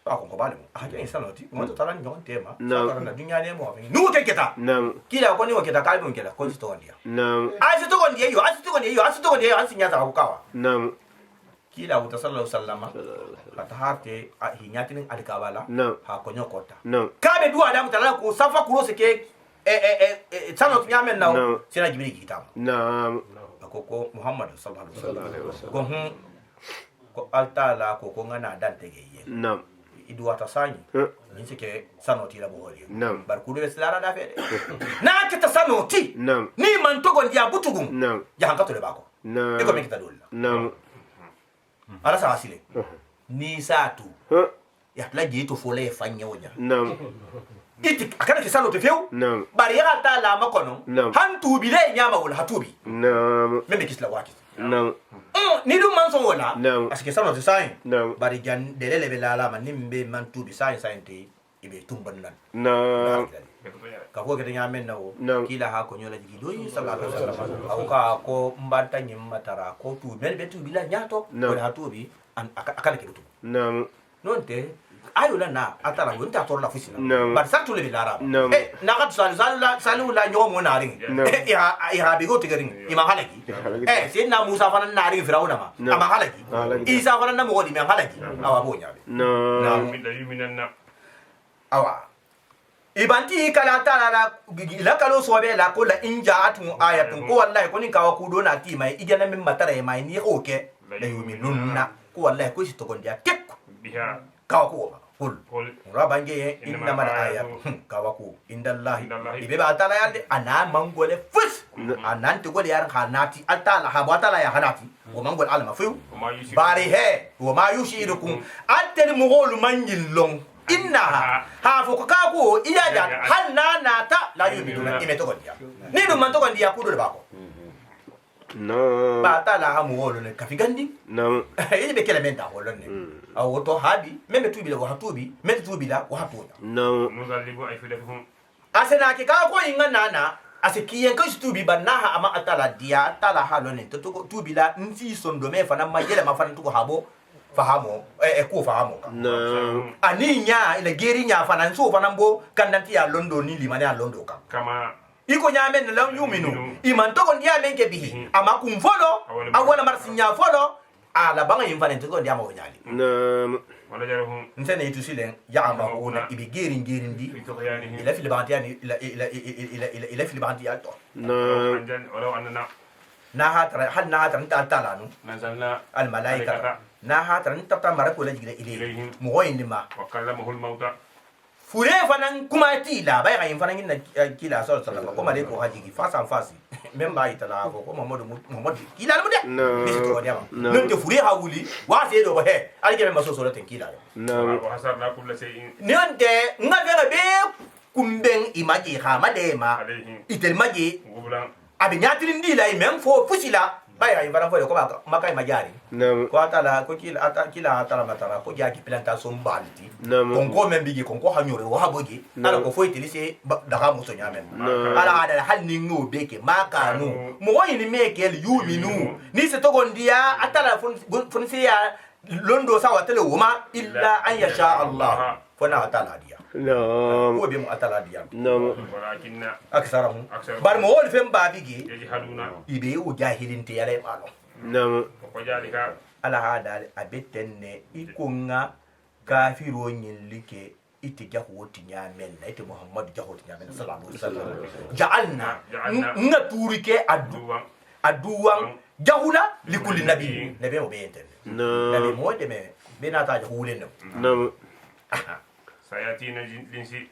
ako ko bale a kenge samoti mo to tala nyon tema No. saka na dunya ne mo nu ke keta نعم kila ko ni wo keta kalbi ngela ko sto ndia نعم asi to ndia yo asi to ndia yo asi to ndia asi nya ta ko kawa نعم kila uta sallallahu sallama ata harte a hinyatinin alkabala نعم ha ko nyokota نعم kabe duwa da mutala ko safa kuro se ke sanot nyamen nawo No. sina jibiri kitam نعم ko muhammad sallallahu alaihi wasallam ko ko altala ko ngana dan tegeye نعم iduwata sanyi min sike sanoti la bohori نعم barkudo eslara da fede na kita sanoti نعم ni man togon dia butugun نعم jahan kato le bako نعم e ko me kita dolla نعم ala sa asile ni satu ya la jito fole fanya wonya نعم iti akana kisano te feu نعم bari ya ta la makono No. hantu bi le nyama wala hatubi نعم meme kisla waki نعم ni dum man son wala No. asike sano te sai نعم bari jan dele le la man nimbe man tubi sai sai te ibe tumban nan نعم ka ko kete nyamen nawo No. kila ha ko nyola jigi doyi sallallahu alaihi wasallam au ka ko mbanta nyim matara ko tu mel betu bila nyato No. ko ha tubi an akala ke tu نعم nonte ayo la na atara wonta tor la fusina No. bar sa tu le bila raba No. na ka salu la nyomo na ring No. ya bigo tigaring imam halaki Halaki. sin na musa fana na ring firawuna ma No. ama halaki Halaki. isa fana na mo di imam halaki awa bo nyabe نعم min da yuminanna awa ibanti kala tara la kalo sobe la ko la inja'atun ayatun ko wallahi ko ni kawa ku dona ti mai igana min matara mai ni oke la yuminunna ko wallahi ko shi to gondia tek biha kawa ko kul qul rabange inna mal ayat kawa ku indallahi ibe ba tala yalde ana mangole fus anan to gole yar hanati atala ha ba tala ya hanati o mangol alma fu ma yusi bari he wa ma yushirukum atel mughul manjillon innaha ha fo ka ko iyaja hanna nata la yumiduna ime to gondia ni dum man to gondia ku do ba ko نعم ba tala ha mughul ne kafigandi نعم ili be kele menta holon ne aw to habi meme tubi la wa tubi meme tubi la wa tubi نعم nuzallibu ay filatuhum asena ke ka ko inga nana asikiyen ka tubi banaha ama atala dia atala halone to tubi la nsi sondo me fana majele mafana to habo fahamo ko fahamo ka نعم ani nya ile geri nya fana nso fana mbo kandanti ya londo ni limane ya londo ka kama iko nya men la yuminu iman to kon dia men ke bihi ama kum folo awala marsinya folo ala banga yimfane to kon dia ma wonyali نعم wala jarahum nsene itu silen ya ama ona ibi geri ndi fi tughyanihim ila fil banti yani ila fil banti ya to نعم anjan walaw annana na hatra hal na hatra ta talanu nazalna al malaika na hatra ta ta marako la jigile ile mo woyinde ma wa kallamahu al mauta fure fanan kuma ti la bai ga fanan yin kila sallallahu alaihi wasallam kuma dai ko haji ki fasa fasi men bai ta la ko muhammad kila almude ni to wadiya ma non te fure ha wuli wa se do ba he alge men maso so ten kila نعم wa hasarna kull shay'in non te ngabe be kumben imaji ha madema alayhim itel maji gublan abi nyatirin di la men fo fusila bai ga fanan fo ko ba makai majari نعم ko atala ko kila atala matara ko jaki plantation balti نعم konko men bigi konko hanyore wa bogi ala ko foi tilise daga muso nyamen ala ada hal ni ngo beke makanu mo yini meke yuminu ni se togondia atala fun ya londo sawa tele wuma illa an yasha Allah fona atala dia نعم ko be mo atala dia نعم walakinna aksarahu bar mo wol fem babigi yajhaluna ibe u jahilin te yale malo نعم ko jalika ala hada abetenne ikunga kafiro nyillike ite jahoti nyamen na ite muhammad jahoti nyamen sallallahu alaihi wasallam ja'alna nga turike aduwan jahula likulli nabi nabi mo benten nabi نعم mo de me benata jahule no نعم sayatina linsi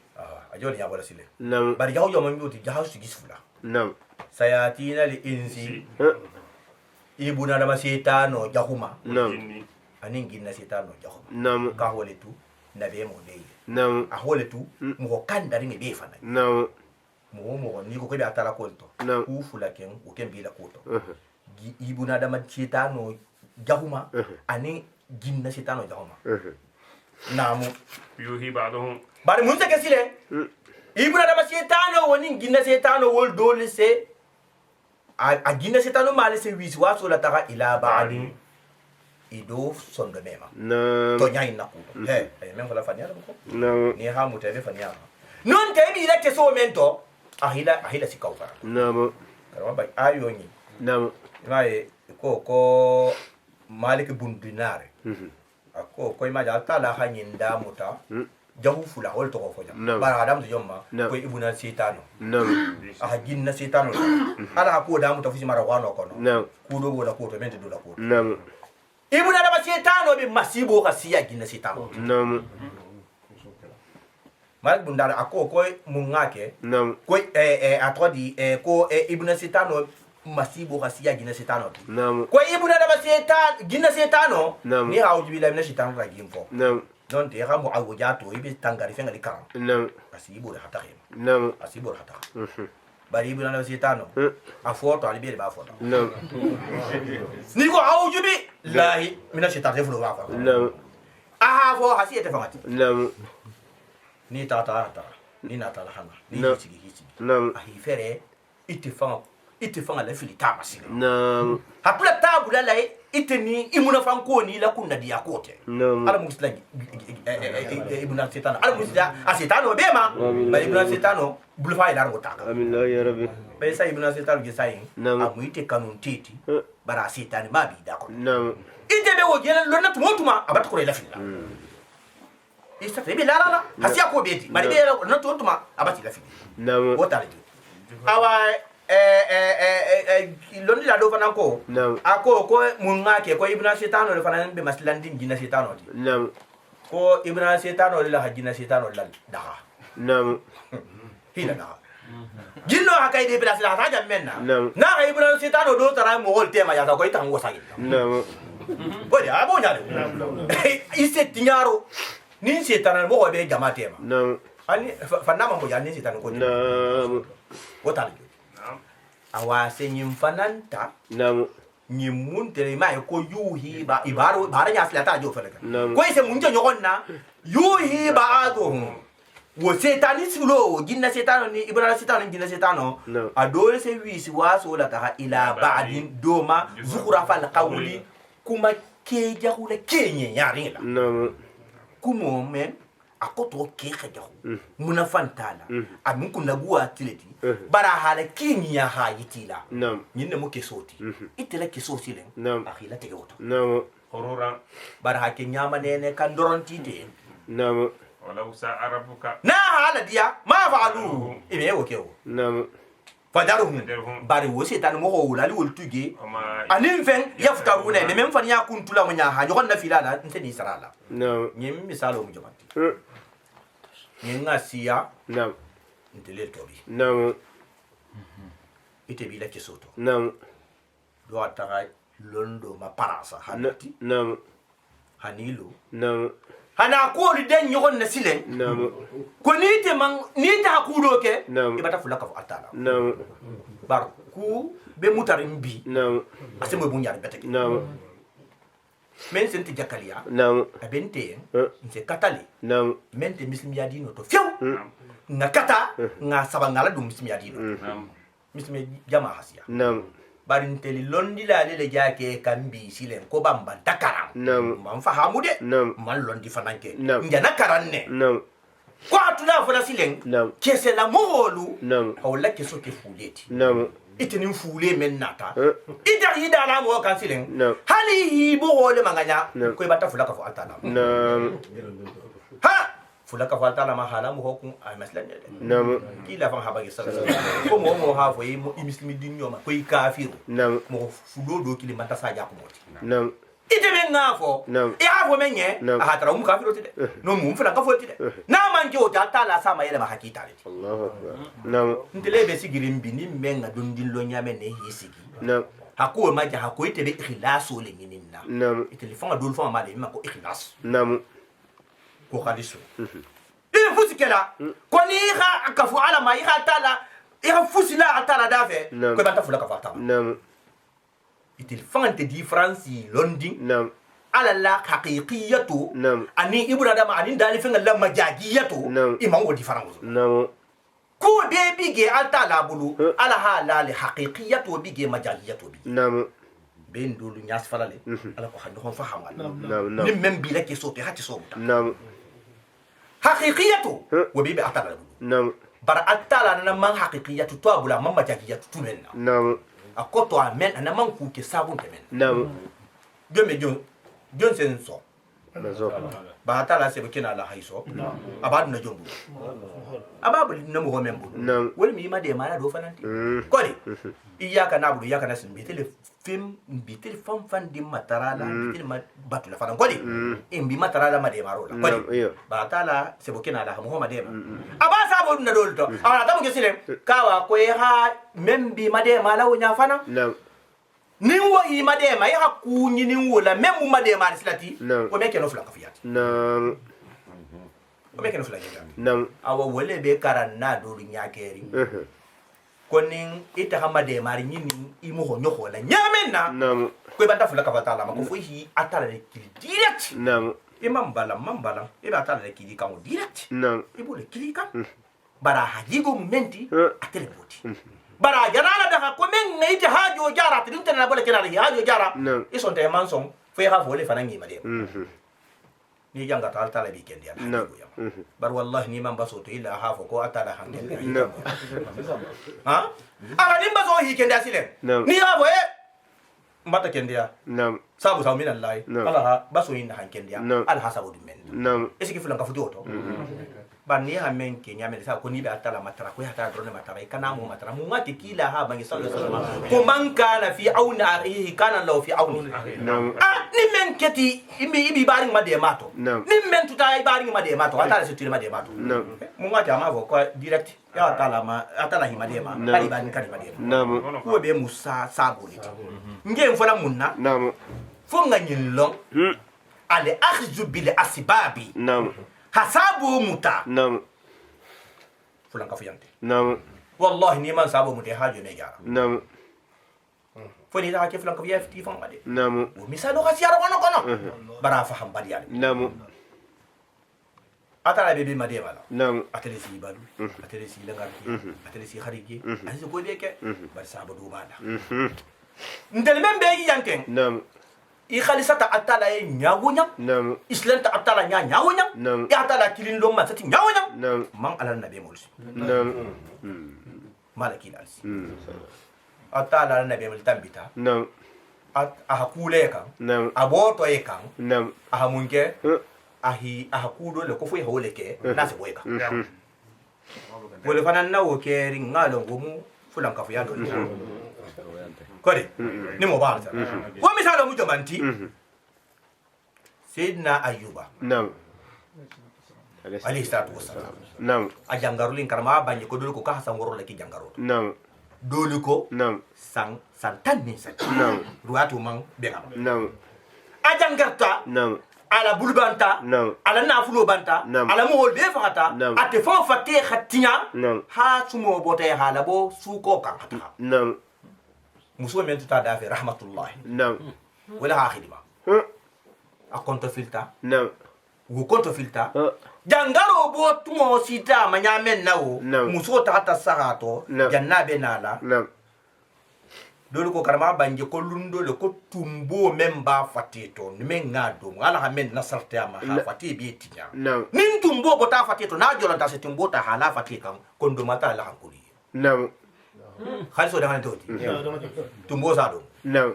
ajol ya wala sile نعم bari jaw yo mambi oti jaw sigis fula نعم sayatina li insi ibuna dama setano jahuma نعم jinni anin ginna setano jahuma نعم ka wole tu nabe mo dey نعم a wole tu mo kandari ne be fana نعم mo ni ko be atala ko to نعم ku fula ken o ken bi la ko to ibuna dama setano jahuma anin ginna setano jahuma namu yuhi ba'dhum bari mun take sile ibuna dama setano woni ginna setano wol dole se a ginna setano male se wisi waso la taga ila ba'di ido sondo mema نعم to nyaay nakku he men ko la fanya ko نعم ni ha mutebe fanya non te bi lete so mento ahila sikaw fara نعم karama bay ayo ni نعم may ko malik bundinare ako ko ma ja tala hanyin da muta jahu fula hol to ko foja bara adam jomma ko ibuna setano نعم a ginna setano ala ko da muta fusi mara wano kono نعم kudo bola ko to mente do la ko نعم ibuna da setano be masibo ka siya ginna setano نعم malik bundara ako ko mungake نعم ko atodi ko ibuna setano masibo ka siya ginna setano نعم ko ibuna da setano ginna setano Naam. ni hawju bila mina setano ra gimfo نعم non te ha mo awojato ibe tangari fenga likam نعم asibo da hatakhim نعم asibo da hatakhim bari ibuna da setano a foto ali be ba foto نعم ni ko hawju bi lahi mina setano fulo ba fa نعم aha fo hasiyete fangati نعم ni tata ni natala hana ni Naam. hiji نعم ahi fere itifanga la fili tama sile نعم hapula tabula la iteni imuna fanko ni la kunna dia kote نعم ala muslangi ibuna setano ala musla asetano bema ba ibuna setano bulfa ila ngotaka آمين الله يا ربي be sa ibuna setano ge sayin Naam. amuite kanun titi bara setani mabi da ko نعم ite be wo gelen lonna tumotuma abata ko la fili isa tebe la hasiya ko beti bari be lonna tumotuma abati la fili نعم wotale awa londi la do fana ko نعم ako ko munga ke ko ibna setano le fana be maslandin gina setano di نعم ko ibna setano le la hajina setano la daha نعم hila daha jinno hakay de bila sila haja menna Naam. na ga ibna setano do tara mo hol tema ya ko itan wosagi نعم bodi abo nyale ise tinyaro ni setano mo be jama tema نعم ani fanna mo ya ni setano ko نعم wotale awa se nyim fananta نعم ni mun tere ma ko yuhi ba ibaro bara ya flata jo fele Naam. ko ise mun je nyogonna yuhi ba ado wo setani sulo ginna setano ni ibara setano ginna setano Naam. adole se wisi waso la ta ila ba'din doma zukura fal qawli kuma ke jahula kenye yarila نعم kumo men akoto ke khajahu muna fantala amin kunna guwa tileti bara hala kinya ha yitila نعم ñinne mo kesoti itela kesoti len Naam. akhila te yoto نعم hururan bar hake nyama nene kan doronti de نعم walau sa'a rabbuka na hala dia ma faalu ibe wo kewo نعم fadaruhum Fadaruhum. bari wo setan mo ho wala li wol tuge wama anin fen yaftaruna ne men fan ya kuntula mo nya ha jogon na filala nteni sarala نعم ñim misalo mo jobanti ñin ngasiya نعم ntele tobi نعم ite bi la kesoto نعم do ataga londo ma parasa hanati نعم hanilo نعم hana ko ri den nyogon na silen نعم ko ni te man ni ta kudo ke Naam. ibata fulaka fu atala نعم bar ku be mutarin bi نعم ase mo bunyar betake نعم men senti jakalia نعم abente nse katali نعم men te muslim dino to few nga kata nga sabangala dum muslim dino muslim jama hasiya نعم bar nteli londi la le jake kambi silen ko bamba takaram Naam. man fahamu de Naam. man londi fananke Naam. njana karanne نعم ko atula fona silen Naam. kese la moholu نعم hawla keso ke fuleti نعم itinin fule men nata Eh. ida ida la mo kan silen No. hali hi bo hole manganya No. ko ibata fulaka fu atala نعم ha fulaka fu atala ma hala mo hokun ay maslan de نعم kila fan habagi sallallahu ko mo ha fo yi muslimi din nyoma ko kafiru نعم mo fulo do kili mata sa ja ko moti نعم ite men ngafo e afo menye a tara kafiro tide no fala ka fotide na man jo ta la sama yele ma hakita le Allahu akbar nam ndele be sigirim bini menga dundin lo nyame ne hisigi nam hako ma ja hako ite be ikhlasu le nginina nam ite le fanga dul fanga ma de ma ko ikhlas nam ko khalisu e fusikela ko ni kha akafu ala ma ikha tala ikha fusila atala dafe ko banta fula ka fata nam ite le fanga te difference londin nam ala la haqiqiyatu nam ani ibnu adam ani dali fenga la majagiyatu imam wo difference nam ko be bige alta la bulu ala hala li haqiqiyatu bige majagiyatu bi nam ben dulu nyas falale ala ko hande hon faham nam nim mem bi la ke sote hati so nam haqiqiyatu wo be atala la bulu nam bar atala na man haqiqiyatu to abula man majagiyatu tumenna nam akoto amen ana man ku ke sabun temen nam jome jon sen so nazo ba ta la se bukina la haiso abadu na jombu ababu na mo membu wol mi ma de mala do fananti ko di iyaka na budu iyaka na sin bitele film bitele fan di matarala bitele ma batu la fanan ko di imbi matarala ma de marola ko di ba ta la se bukina la mo ma de aba sa bo na dolto ala ta mo gesile kawa ko ha membi ma de mala wonya fana nin wo ima de ma ya ku nyini wola memu ma de ma silati o me keno fula kafiyati o me keno fula kafiyati awa wole be karanna do nya keri konin ita hama de mari nyini imo ho nyoko la nyamenna ko banta fula kafata la ma ko fuhi atala de kili direct imam bala e ba atala de kili kan direct ibo le kili kan bara hajigo menti atele boti bara janana da ko men ngai te hajo jara tin tan na bole kenara hajo jara ison te manson fe ha fole fana ngi made ni janga tal tala bi kendi ala bar wallahi ni man baso to illa ha fo ko atala hande ha ala nim baso hi kendi asile ni ha fo e mbata kendi ya sabu sa min allah ala ha baso hin han kendi ya al hasabu men esiki fulan ka futo to bani ha men ke nyame sa ko ni be atala matara ko hata drone matara kana mo matara mo ngati kila ha bangi sallallahu alaihi wasallam ko man kana fi auna akhihi kana lahu fi auni ni men keti ibi bari ma de mato ni men tuta bari ma de mato atala se tire ma de mato mo ngati ama ko direct ya atala hi ma de ma kali bani kali ma de ko be musa sabo ni nge mfona munna fo nganyin long ale akhzu bil asbabi hasabu muta fulan ka fuyante wallahi ni man sabu muta hajo ne gara foni da ke fulan ka yafti fan bade o misalo ka siara kono bara faham badi yale atala bebe made wala atele si balu atele si langarki atele si kharigi azi ko deke bar sabu do bada ndel membe yi yanken i khalisata atala e nyawonya islam ta atala nyawonya ya atala kilin lo ma sati nyawonya man ala nabi mulsi malaki alsi atala nabi mul tambita ahakule kan aboto e kan ahamunke ahakudo le ko fu hole ke na se boyka wole fanan na wo ke ringalo ngomu fulan ka fu yalo kodi ni mo baata ko misalo mu jomanti sayyidina ayyuba alayhi salatu wassalam a jangarulin karma banye ko dolu ko ka hasan woro la ki jangaro dolu ko san tan ni sa ruatu man be ngam a jangarta ala bulbanta ala nafulo banta ala mo be fata ate fo fatte khatinya ha sumo bote hala bo suko kan hata muso men tuta dafe rahmatullahi wala ha khidma a konto filta wo konto filta jangaro bo tumo sita manyamen nawo muso ta hata sahato jannabe nala dole ko karama banje ko lundo le ko tumbo memba fatito ni men ngado ngala ha men nasarte ama ha fati bi tinya nin tumbo bota fatito na jolanta se tumbo ta hala fatika kondo mata la hankuri khaliso da han toti tumbo sa do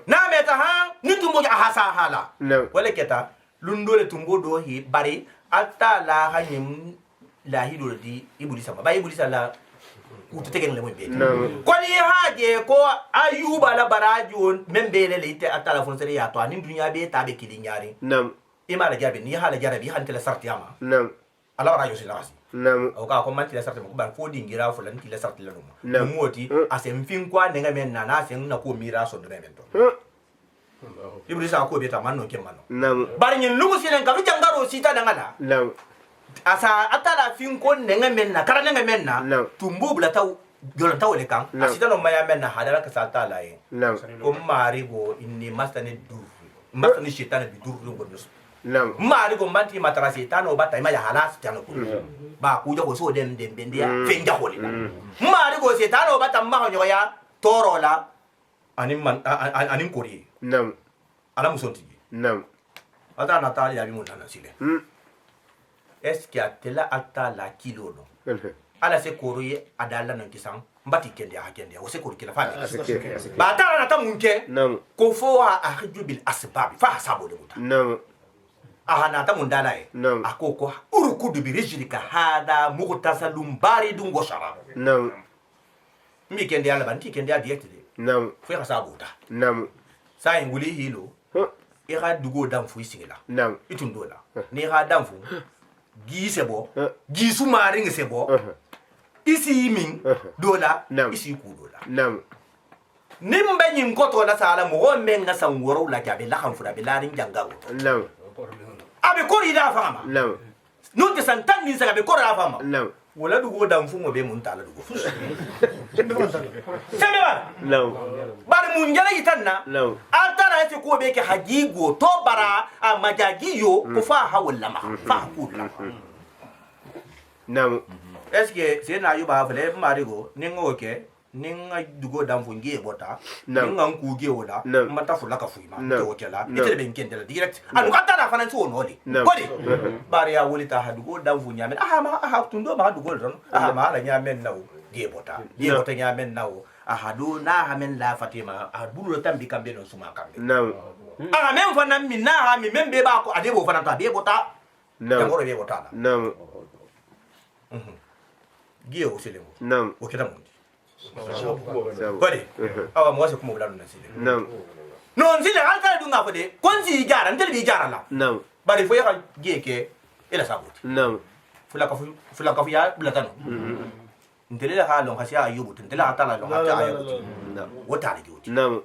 na meta ha nin tumbo ja hasa hala wala keta lundo le tumbo do hi bari atta la hanyim la hido di ibulisa ba ibulisa la ku tegen le mo be Naam. ko ni haje ko ayuba la barajo membele le ite atala fon sere ya to anin dunya be tabe kilinyari Naam. ima la jabe ni hala jarabi han tele sarti ama Naam. ala barajo silasi Naam. o ka ko man tele sarti ko ban fo dingira fo lan tele sarti la no Naam. moti asem fin kwa nenga men na asem na ko mira so de men to ibrisa ko be ta man no ke mano Naam. bari nyin lugu silen ka jangaro sita dangala Naam. asa atala fin ko nenga men na kara nenga men na Naam. tumbu bula taw jolan taw le kan Naam. asita no maya men na hadara ka salta la yin Naam. ko mari go inni mastani dur mastani shaitan bi dur ngo nus Naam. mari go manti matara shaitan o bata ma ya halas tan ko ba ku jo so dem bende ya fenja ko le mari go shaitan o bata ma ho ya toro la anin man anin kori Naam. ala musonti Naam. ata na ta ya bi mun na sile est-ce que atela ata la kilo no ala se koro ye adala nan kisan mbati kende ha kende o se koro kila fa ba ta na ta munke Naam. ko fo ha ahju bil asbab fa hasabo de muta Naam. aha na ta mun dala e Naam. akoko urukudu bi rijlika hada mughtasalum baridun wa sharab Naam. mi kende ala banti kende a direct de Naam. fo hasabo ta Naam. sa en wuli hilo e ga dugo dam fu singila Naam. itundola ni ga dam fu gi sebo gi sumari ngi sebo isi min dola isi ku dola Naam. nimbe nyim ko to la sala mo men nga san woro la jabe la kan fura be larin janga go Naam. abe ko ida fama Naam. non te san tan ni sa be ko ra fama Naam. wala dugo dam fu mo be mun tala dugo sembe ba Naam. bar mun jara yitanna Naam. altara ite ko be ke hajigo to bara a majagiyo ko fa hawalla ma fa kula Naam. est ce que c'est na yuba fele marigo ningo ke ninga dugo dam fu ngie bota ninga ku ge ola mata fu la ka fu ma to ke la ite be ngende la direct anu kata na fana so no li kodi bari ya wuli ta dugo dam fu nyamen aha ma aha tundo ma dugo don aha ma la nyamen nawo ge bota nyamen nawo aha do na ha men la fatima aha bulu tambi kambe no suma kambe Naam. aha men fana min na ha mi men be ba ko ade bo fana ta be bota Naam. ngoro be bota la Naam. gie o selemo Naam. o kita mundi Sabu. kodi awa mo wase kuma bulanu na sile Naam. non sile alka dunga fode konsi jara ntel bi jara la Naam. bari fo ya gie ke ila sabuti Naam. fula ka fu ya bulatano ntele la ha lon khasiya ayubu ntele ha tala lon khasiya ayubu wota le joti Naam.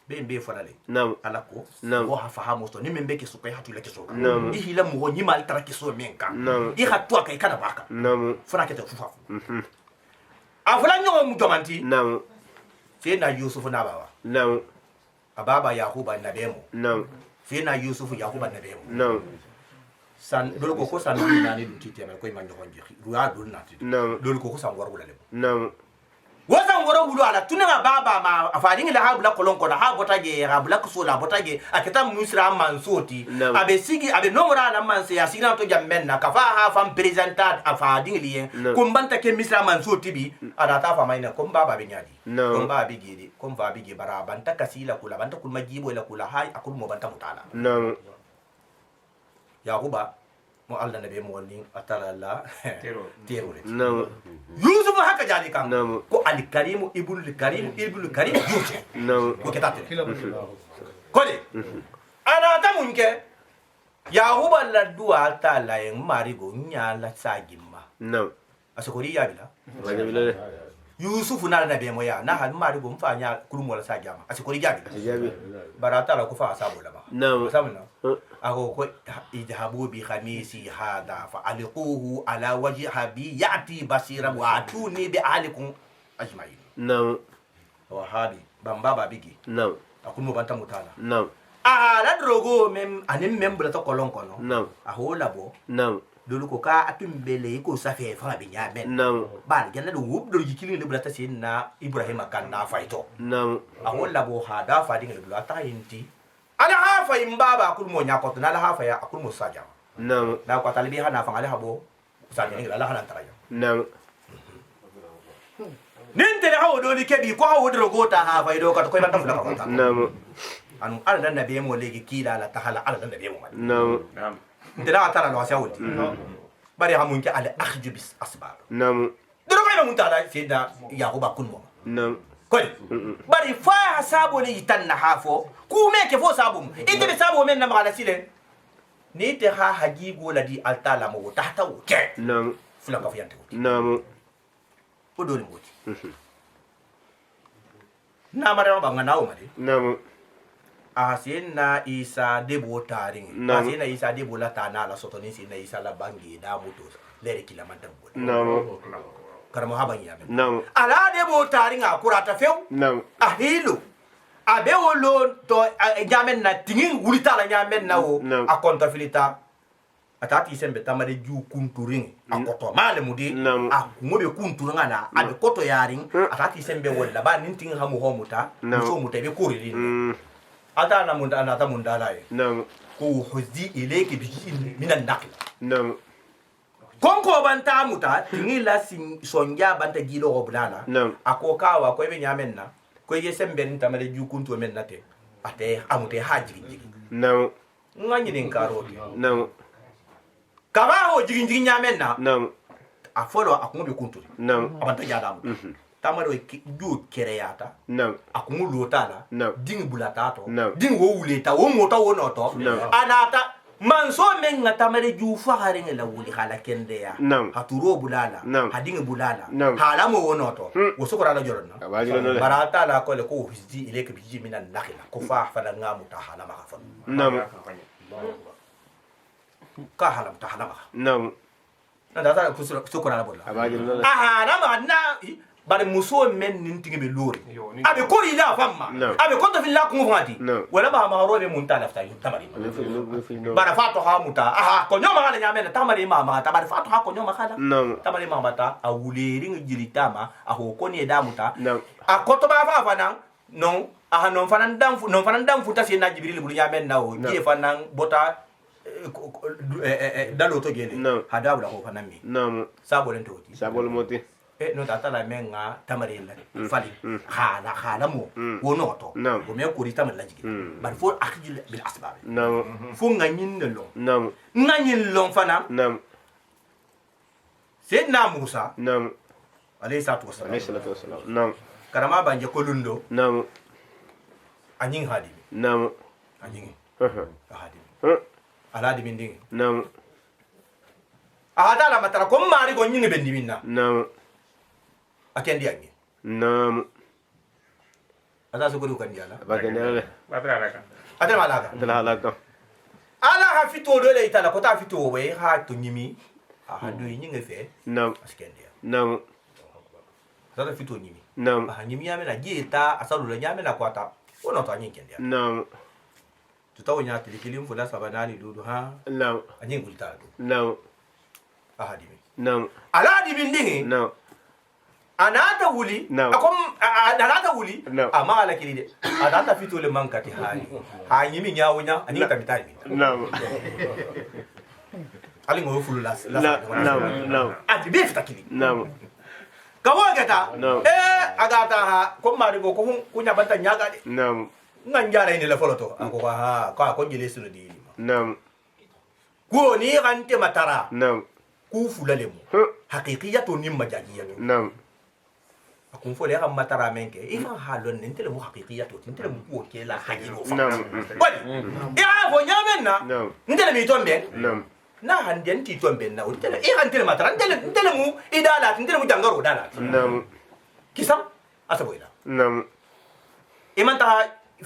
be fanale Naam. alako Naam. wo ha fahamu to ni membe ke supe hatu le ke so Naam. ihila mo ni mal tara ke so menka Naam. I hatu kai kana baka Naam. funa ke te fufa afula nyo mu tomanti Naam. fe na yusuf na baba Naam. ababa yakuba na bemo Naam. fe na yusuf yakuba na bemo Naam. san dole ko san na ni dum titi ko man nyon je ruwa dul na titi Naam. dole ko san war wala le Naam. wasan wara wulu ala tunanga baba ma afadin la habla kolon ko ha botage habla ko la botage akata musra mansoti abe sigi abe nomra la manse ya signa to jammen na kafa ha fam presentat afadin liye kumbanta ke misra mansoti bi ada ta fa maina kom baba be nyadi kom baba be gidi kom baba be gi bara banta kasila kula banta kul majibo la kula hay akul mo banta mutala Naam. yakuba mo Allah nabi mo woni atala la tero Naam. yusuf haka jali kan Naam. ko al karim ibnul karim yusuf Naam. ko ketate ko de ana ta munke yakuba la duwa ta la en marigo nyala sagimma Naam. asokori yabila Wajibile. yusuf na nabi mo ya na hal marigo mfanya kulum wala sagama asokori yabila Jabi. barata la ko fa asabo la ba Naam. samna ako ko idhabu bi khamisi hada fa alquhu ala wajhi bi yati basira wa atuni bi alikum ajma'in Naam. wa hadi bamba bigi Naam. akunu banta mutala Naam. ala drogo mem anim membra to kolon kono Naam. ahola bo Naam. dolu ko ka atumbele ko safe fa bi nyamen Naam. bal gella do wubdo jikili le blata sinna ibrahim kan na faito Naam. ahola bo hada fa dinga blata inti ala hafa imbaba akul mo nyakot na ala hafa ya akul mo sajama Naam. na ko talibi hana fa ala habo sajama ngi ala hana tarayo Naam. nintele hawo do ni kebi ko hawo do gota hafa do ka ko banta fula ka Naam. anu ala dan nabi mo legi kila ala tahala ala dan nabi mo Naam. ndela atara lo asawti bari hamun ke ala akhju bis asbab Naam. doro ko me mutala sida yakuba kunmo نعم ko bari fa sabo ni tanna hafo ku me ke fo sabo ite be sabo men na mala silen ni te ha hajigo la di altala mo tahta o ke نعم fula ka fiyante ko نعم o do ni moti na mara ba ngana o mari نعم na isa debo taring Naam. na isa debo la tana la sotoni na isa la bangi da moto lere kilamanta bo نعم karamo haban ya men نعم ala debo taring akurata few نعم ahilo abe wolo to nyamen na tingin wulita la nyamen na o Naam. akonta filita atati sembe tamade ju kunturing akoto male mudi Naam. akungobe kunturanga na abe koto yaring atati sembe wala ba ninting hamu homuta Naam. so mutabe kuririn ata na munda ana ta munda la نعم ko huzi ilayki bi minan naql نعم konko banta muta tingila sin sonja banta gilo oblala Naam. akokawa ko be nyamen na ko ye sembe ntamale ju kuntu men nate ate amute haji jigi نعم ngani nin karoti نعم kaba ho jigi jigi nyamen na نعم afolo akungobe kuntu نعم abanta jada mu tamaro ju kereyata نعم akungu lotala Naam. ding bulata to Naam. ding wo wuleta wo mota wo noto Naam. anata manso men ngata mare ju fahare ngela wuli khala kende ya Naam. haturo bulala Naam. hading bulala Naam. hala mo wo noto wo sokora la jorona Abajiro no le. barata la ko le ko hizdi ileke biji minan nakhila ko fa fa la ngamu ta hala ma fa نعم ka hala ta hala ma نعم na da ko sokora la bola أباجر له aha na ma na bari muso men nin tigi be lori Yo, ni- abe kori la famma No. abe konto filla ko ngati No. wala ba ma robe mun ta lafta yu tamari في نعم bara fato ha muta aha ko nyoma kala nyame na tamari mama ta bari fato ha ko nyoma kala نعم tamari mama ta a wuleri ngi jilitama a ho ko ni da muta نعم a koto ba fa fanan non aha non fanan dam futa se na jibril bulu nyame na o No. je fanan bota dalo to gele No. hada wala ko fanan mi نعم sabo len to سابول موتي no tata la menga tamari la fali khala mo wono to Naam. go me kuri tamari la jigi bar fo akhjil bil asbab نعم fo ngagnin ne lo نعم ngagnin lo fana نعم sayyidina musa نعم alayhi salatu عليه wassalam الصلاة والسلام نعم karama banje ko lundo نعم anyin hadimi نعم anyin أها. hadimi أه. aladi min dingi نعم ahata la matara ko mari go nyingi bendi minna نعم akendi anyi نعم ata so ko kan yala أباجر له Batra raka. ata malaga أنت لا هلاك ala ha fito do le itala ko ta fito we ha to nyimi aha do nyingi fe نعم askendi نعم ata fito nyimi نعم aha nyimi yame na jita asalu le nyame na kwata wono to anyi kendi نعم tutawo nya tilikilim fula sabanani dudu ha نعم anyi ngulta do نعم aha dimi نعم ala dimi ndingi نعم anata wuli No. akom anata wuli No. ama ala kilide anata fito le mankati hali ha nyimi nyawunya ani kamitali نعم ali ngo fulu la لا نعم نعم ati be fita kili نعم kawagata No. agata ha ko mari go ko kunya banta nyaga de نعم nganjara ni la foloto ako ha ko jele sunu di نعم ko ni gante matara نعم ku fulale mu ها. haqiqiyatu nim majajiyatu نعم akun fole ga matara menke ifa halon ni tele mu haqiqiyatu tele mu ko ke la hajiro fa نعم wali ya fo nyamen na نعم ndele mi tombe نعم na handen ti tombe na ndele tele matara ndele mu idala ndele mu jangaro dala نعم kisam asabo ida نعم imanta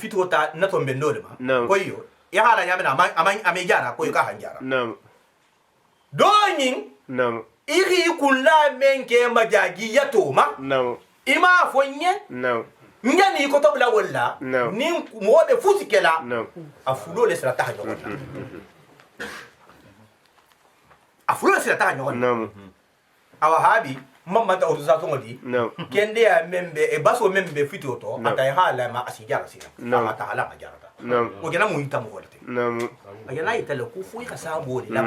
fitota na tombe ndole ma No. ko yo ya hala nyamena ama jara ko yo ka hanjara نعم donyin نعم iri kula menke majagi yato ma نعم ima fonye نعم ngani ko to bla wala No. nin mo be fusikela نعم afulo le sira ta nyogon afulo le sira ta nyogon نعم awa habi mamma ta oruza to ngodi نعم kende ya membe e baso membe fitoto No. ata hala ma asijara sira No. ata hala ma jarata نعم o gena mu ita mo wolte نعم ayana ita le ku fu ka sabo de la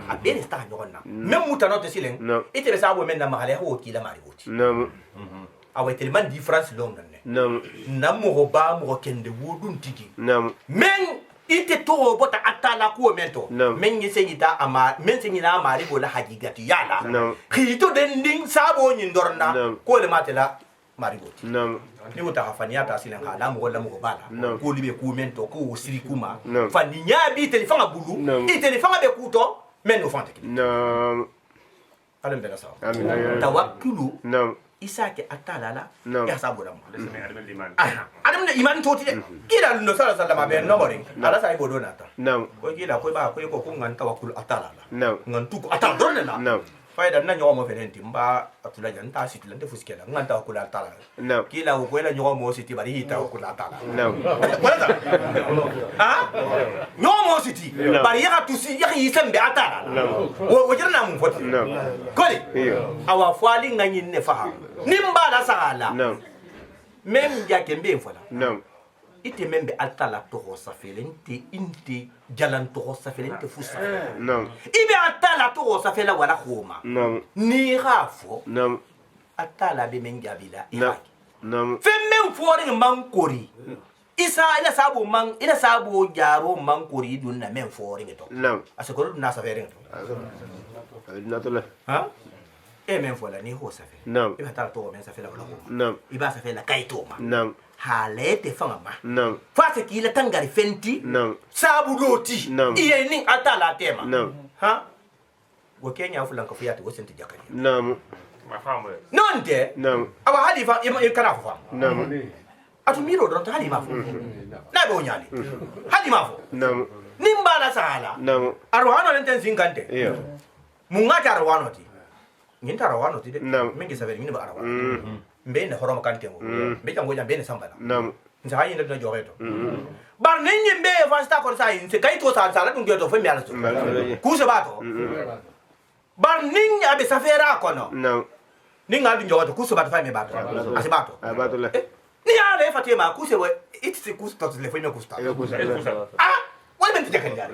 a bere sta nyogon na Mm. mem muta no te silen No. ite be sabo men na ma hale ho ki la mari hoti نعم awa tellement difference long ne نعم na mo ba mo kende wodun tigi نعم men ite to bota atala ko mento men yi seyida ama men seyina amari bola hagigati yala khito den ding sabo nyin dorna ko le matela mari boti ni uta hafania ta silan hala mo wala mo bala ko libe ku mento ko siri kuma fani nya bi telefon abulu i telefon be kuto men no fante alam bela saw tawakkulu isake atala la ya sabo dam adam ne iman toti de kila no sala sala be no mori ala sai bodo nata ko kila ko ba ko ngan tawakkul atala la ngan tu atala don la faida na nyomo ferenti mba atula janta sitila nde fuskela ngan tawakkul atala kila ko la nyomo siti bari hita tawakkul atala wala nyomo siti bari ya tusi ya yisembe atala wo jirna mun foti koli awa fali ngani ne faham nimba la sala mem ya kembe fola ite membe altala to safelente inte jalan to safelente fusa ibe altala to safela wala khoma ni rafo altala be mengabila iraki femme fori mankori isa ila sabo man ila sabo jaro mankori dunna men fori to asakoro na safere to natula ha men fola ni ho safe ibe altala to men safela wala khoma iba safela kaito ma halete fanga ma fase kila tangari fenti sabu doti iye ning atala tema ha go Kenya fulan ka fiyata wo senti jakari ma famu nonde awa halifa kana fa atu miro don ta halima fo na be onyali halima fo nimba la sala arwano lenten sinkante munga ta arwano ti nginta arwano ti de mingi saveri minba arwano mbene horoma kantengo mbe jango ja mbene sambala nza hayi ndo joreto bar ninyi mbe fasta ko sai nse kai to sa sala dungo to fe mi ala to ku se bato bar ninyi abe safera kono ninga du joreto ku se bato fa mi bato ase bato bato le ni ala fatima ku se we itsi ku sto le fe mi ku sta wala ben tijaka ndari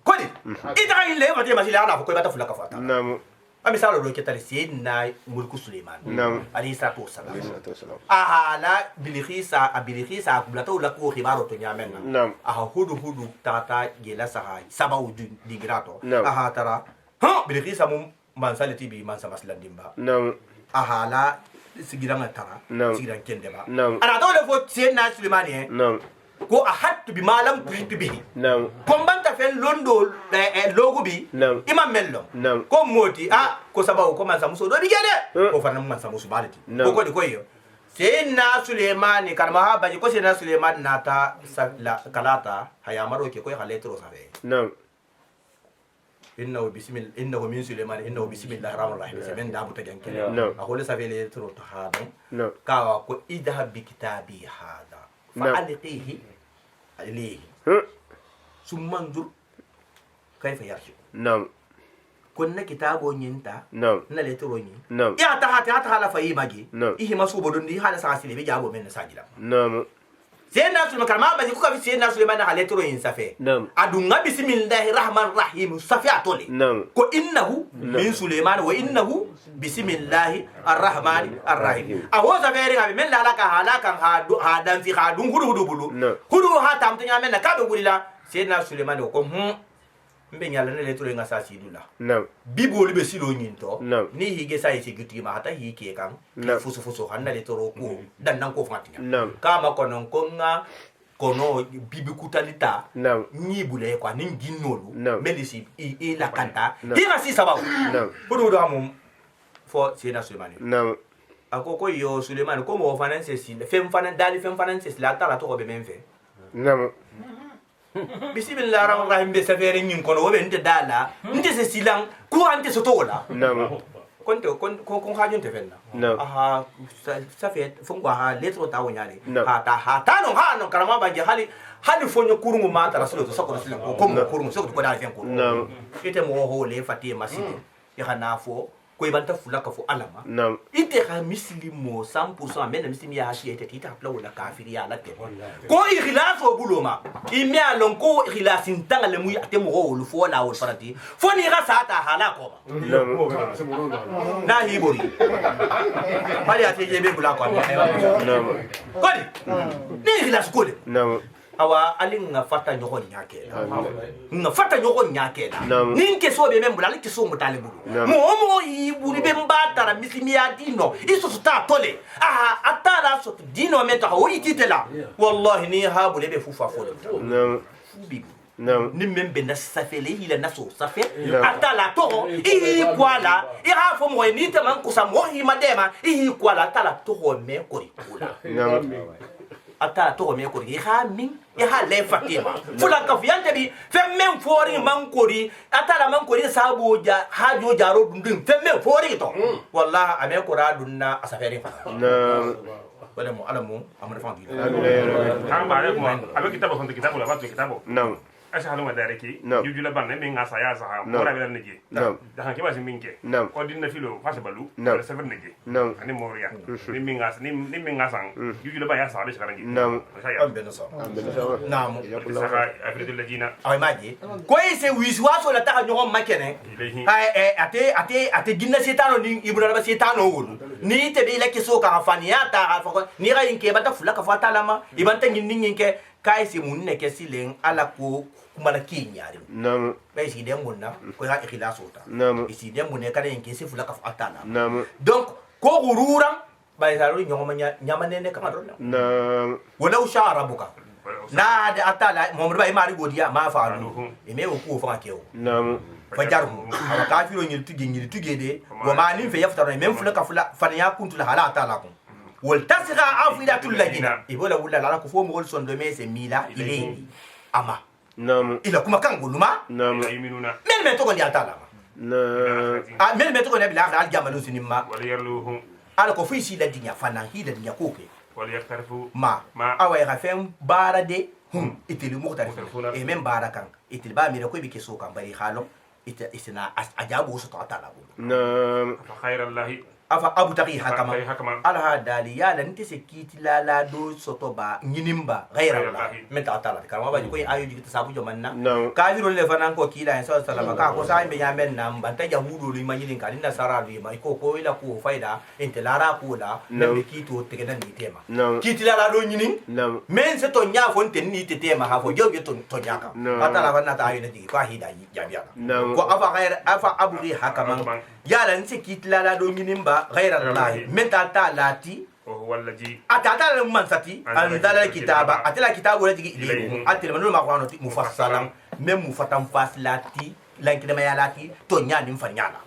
kodi ita ile fatima sila ala ko bata fulaka fata amisalo do ketale sayyidina mulku Sulaiman alayhi salatu wassalam ala bilkhisa kublato la ko khibaro to nyamenna hudu tata gela saha sabau digrato tara bilkhisa mum mansalati bi mansa maslan dimba la sigiranga tara sigiran kendeba ana to le fo sayyidina Sulaiman ko ahattu bi malam tuhittu bihi kombanta fel londo logo bi imam mello ko moti ko sababu ko man samuso do bigede ko fanna man samuso balati ko di ko yo sayyidina Sulaiman karma ha baji ko sayyidina Sulaiman nata kalata hayamaro ke ko haletro sabe innahu min Sulaiman innahu bismillahir rahmanir rahim semen da buta ganke akole sabe le tro to hado kawa ko idhab bi kitabi hada فألقيه إليه ثم انظر كيف يرجع كنا كتابو نينتا نلترو ني يا تها لا فاي ماجي إيه مسوبو دندي حال ساسلي بيجابو من ساجلا سيدنا سليمان كما باجي كوكا سيدنا سليمان حالترو ينسافي ادونغا بسم الله الرحمن الرحيم صفي اتولي كو انه من سليمان وانه بسم الله الرحمن الرحيم اهو زفيري غبي من لا هلاكا هادان في خادون هدو بلو هدو هاتام تنيا من كابو بوللا سيدنا سليمان كو mbe nyala ne letro nga sa sidula bibolu be silo nyinto ni hige sa isi guti ma hata hike kan fusu hanna letro ko dan nan ko fatinya kama konon konga kono bibi kutalita ni bule kwa ni ginolu melisi e la kanta hira si sababu bodo do amum fo sina Suleiman akoko yo Suleiman ko mo finance si fem finance la ta to be menfe bismillahir rahmanir rahim be safere nyin kono wobe nte dala nte se silang ku ante so tola kon hajun te fenna safet fungwa ha letro ta wonyale ta no karama banje hali fonyo kurungu mata rasulu to sako silang ko kurungu sako ko dal fen ko ite mo ho le fatima sidi ya hanafo ko ibanta fulaka fo alama ite ha muslimo 100% men muslimi ya hashi ite tita pla wala kafiri ya la te ko ikhlas o buloma imi alon ko ikhlas intanga le mu ate mo ho lu fo la wol farati fo ni ga sata hala ko na hibori bali ate je be bula ko ko ni ikhlas ko de awa alin nga fata nyogo nyake nga fata nyogo nyake nin ke so be membula ali ke so mutale bulu mo yi buli be mbata ra misimia dino iso sta tole atala so dino meta o yititela wallahi ni ha bule be fufa fo ni membe na safele ila naso safe atala to i kwala i ha fo mo ni te man kusa mo hi madema i kwala atala to me kori kula ata to me ko ha min ha le fatima fula ka fiante bi fem men fori man kori ata la man kori sabu ja ha jo jaro dundin fem men fori to wallahi ame ko ra dunna asaferi fa wala mo alamu amana fa bi kan ba ko abe kitabo kon kitabo la ba kitabo non asa halu madareki jujula banne min ngasa ya sa mo ra bela neje da han ke basi minke ko dinna filo fasa balu wala sever neje ani mo ya ni min ngasa ni min ngasa jujula ba ya sa be sarangi ambe no sa naam saka afridu lajina ay maji ko ese wiswaso la ta nyogo makene ate ginna setano ni ibra ba setano wulu ni te be la keso ka faniya ta ni ga inke bata fula ka fata lama ibanta nginni ke kai se mun ne ke silen ala ko kumala kinyari nam bay si dem munna ko ha ikhlas ota nam si dem mun ne kada inke se fula ka fata na nam donc ko gururam bay saru nyoma nyamane ne ka madron nam wala usha rabuka na da atala muhammad bay mari godiya ma faalu e me ko fa kewo nam fajarhu awa kafiro nyil tuge de wa ma nin fe yaftaro men fula ka fula fanya kuntu la hala atala kun wal tasgha afidatul lajina ibola wala la ko fo mo son de me se mila ile ama nam ila kuma kan guluma nam yiminuna men to ko ndi atala na men to ko ne bila al jamalu sinima wala yarluhum ala ko fi si la dinya fana hi la dinya ko ke wala yaktarifu ma awa ya fem barade itili muqtar e men barakan itil ba mi ko bi ke so kan bari halo isina ajabu so to atala nam fa khairallahi afa abu taqi hakama ala dali ya lan te sekiti la do soto ba nyinimba ghayra allah men ta tala kama ba ko ayo jigita sabu jo manna kafiro le fanan ko kila en sallallahu ka ko sai be yamen nam banta jahudo li manyinin kan na sara li mai ko ila ko faida ente lara ko la men kito te kenan ni tema kiti la do nyinin men se to nya fon ten ni te tema ha fo jo to nyaka atala fanna ta ayo ne digi fa hida jabiya ko afa ghayra afa abu hakama ya lan se kiti la do nyinimba غير الله من تعالى لاتي وهو الذي أتعالى من ساتي أنزل الكتاب أتلا الكتاب ولا تيجي إليه أتلا منو ما قانو مفصلا من مفتم فاصلاتي لكن ما يلاتي تونيا نفنيانا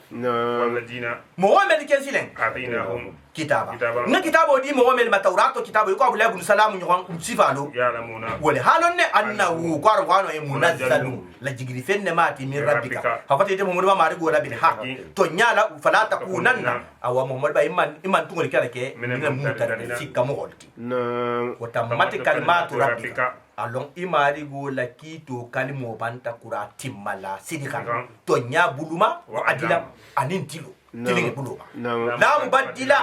والذين محمد كنسلين أعطيناهم كتابا نا كتابه دي محمد ما توراة كتابه يقول أبو بن سلام يقول سيفالو يعلمون ولهالون أنه قارو منزل la jigri fenne mati min rabbika hafati de muhammad ma rigo la bil haq to nyala fala takunanna awa muhammad ba iman tungol kala ke min mutar sikka mo holti automatic kalimatu rabbika alon imari go la kito kalimo banta kura timmala sidika to nya buluma wa adila anin tilo tilinge buluma la mubaddila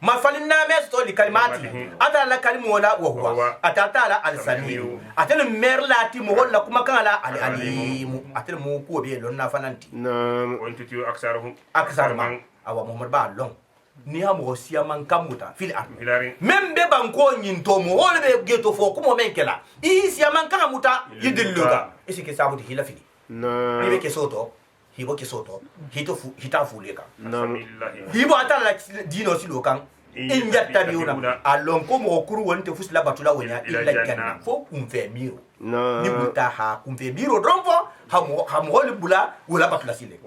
ما فلنا مستو لكلماتي أتى لا كلمة ولا وهو أتى لا السميع أتى المرلاتي مهلا كما كان لا العليم أتى موكو بيلونا فنانتي وأنت تيو أكثرهم أكثر من أو محمد بالون niha mo siya man kamuta fil ar membe banko nyinto mo wole be geto fo ko mo menkela i siya man kamuta yidilluga isi ke sabuti hila fili ni be ke soto hibo ke soto hito fu hita fuleka hibo atala dino silo kan in yattabiuna alon ko mo kuru wonte fusla batula wonya illa janna fo kum fe miro ni buta ha kum fe miro dromfo ha mo le bula wala batula sile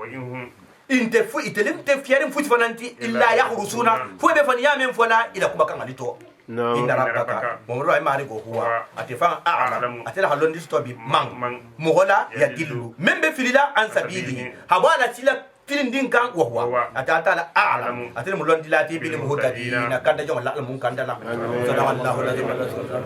inte fu itelem te fiarim futi fananti illa yahrusuna fo be fan yamen fola ila kuma kan alito inna rabbaka mo ro ay mari go huwa atifan a'lam atela halon disto bi man mo hola ya dillu membe filila an sabili habala sila filin din kan wa huwa atata a'lam atela mo lon dilati bil muhtadina kanda jom la mun kanda la sallallahu alaihi wa sallam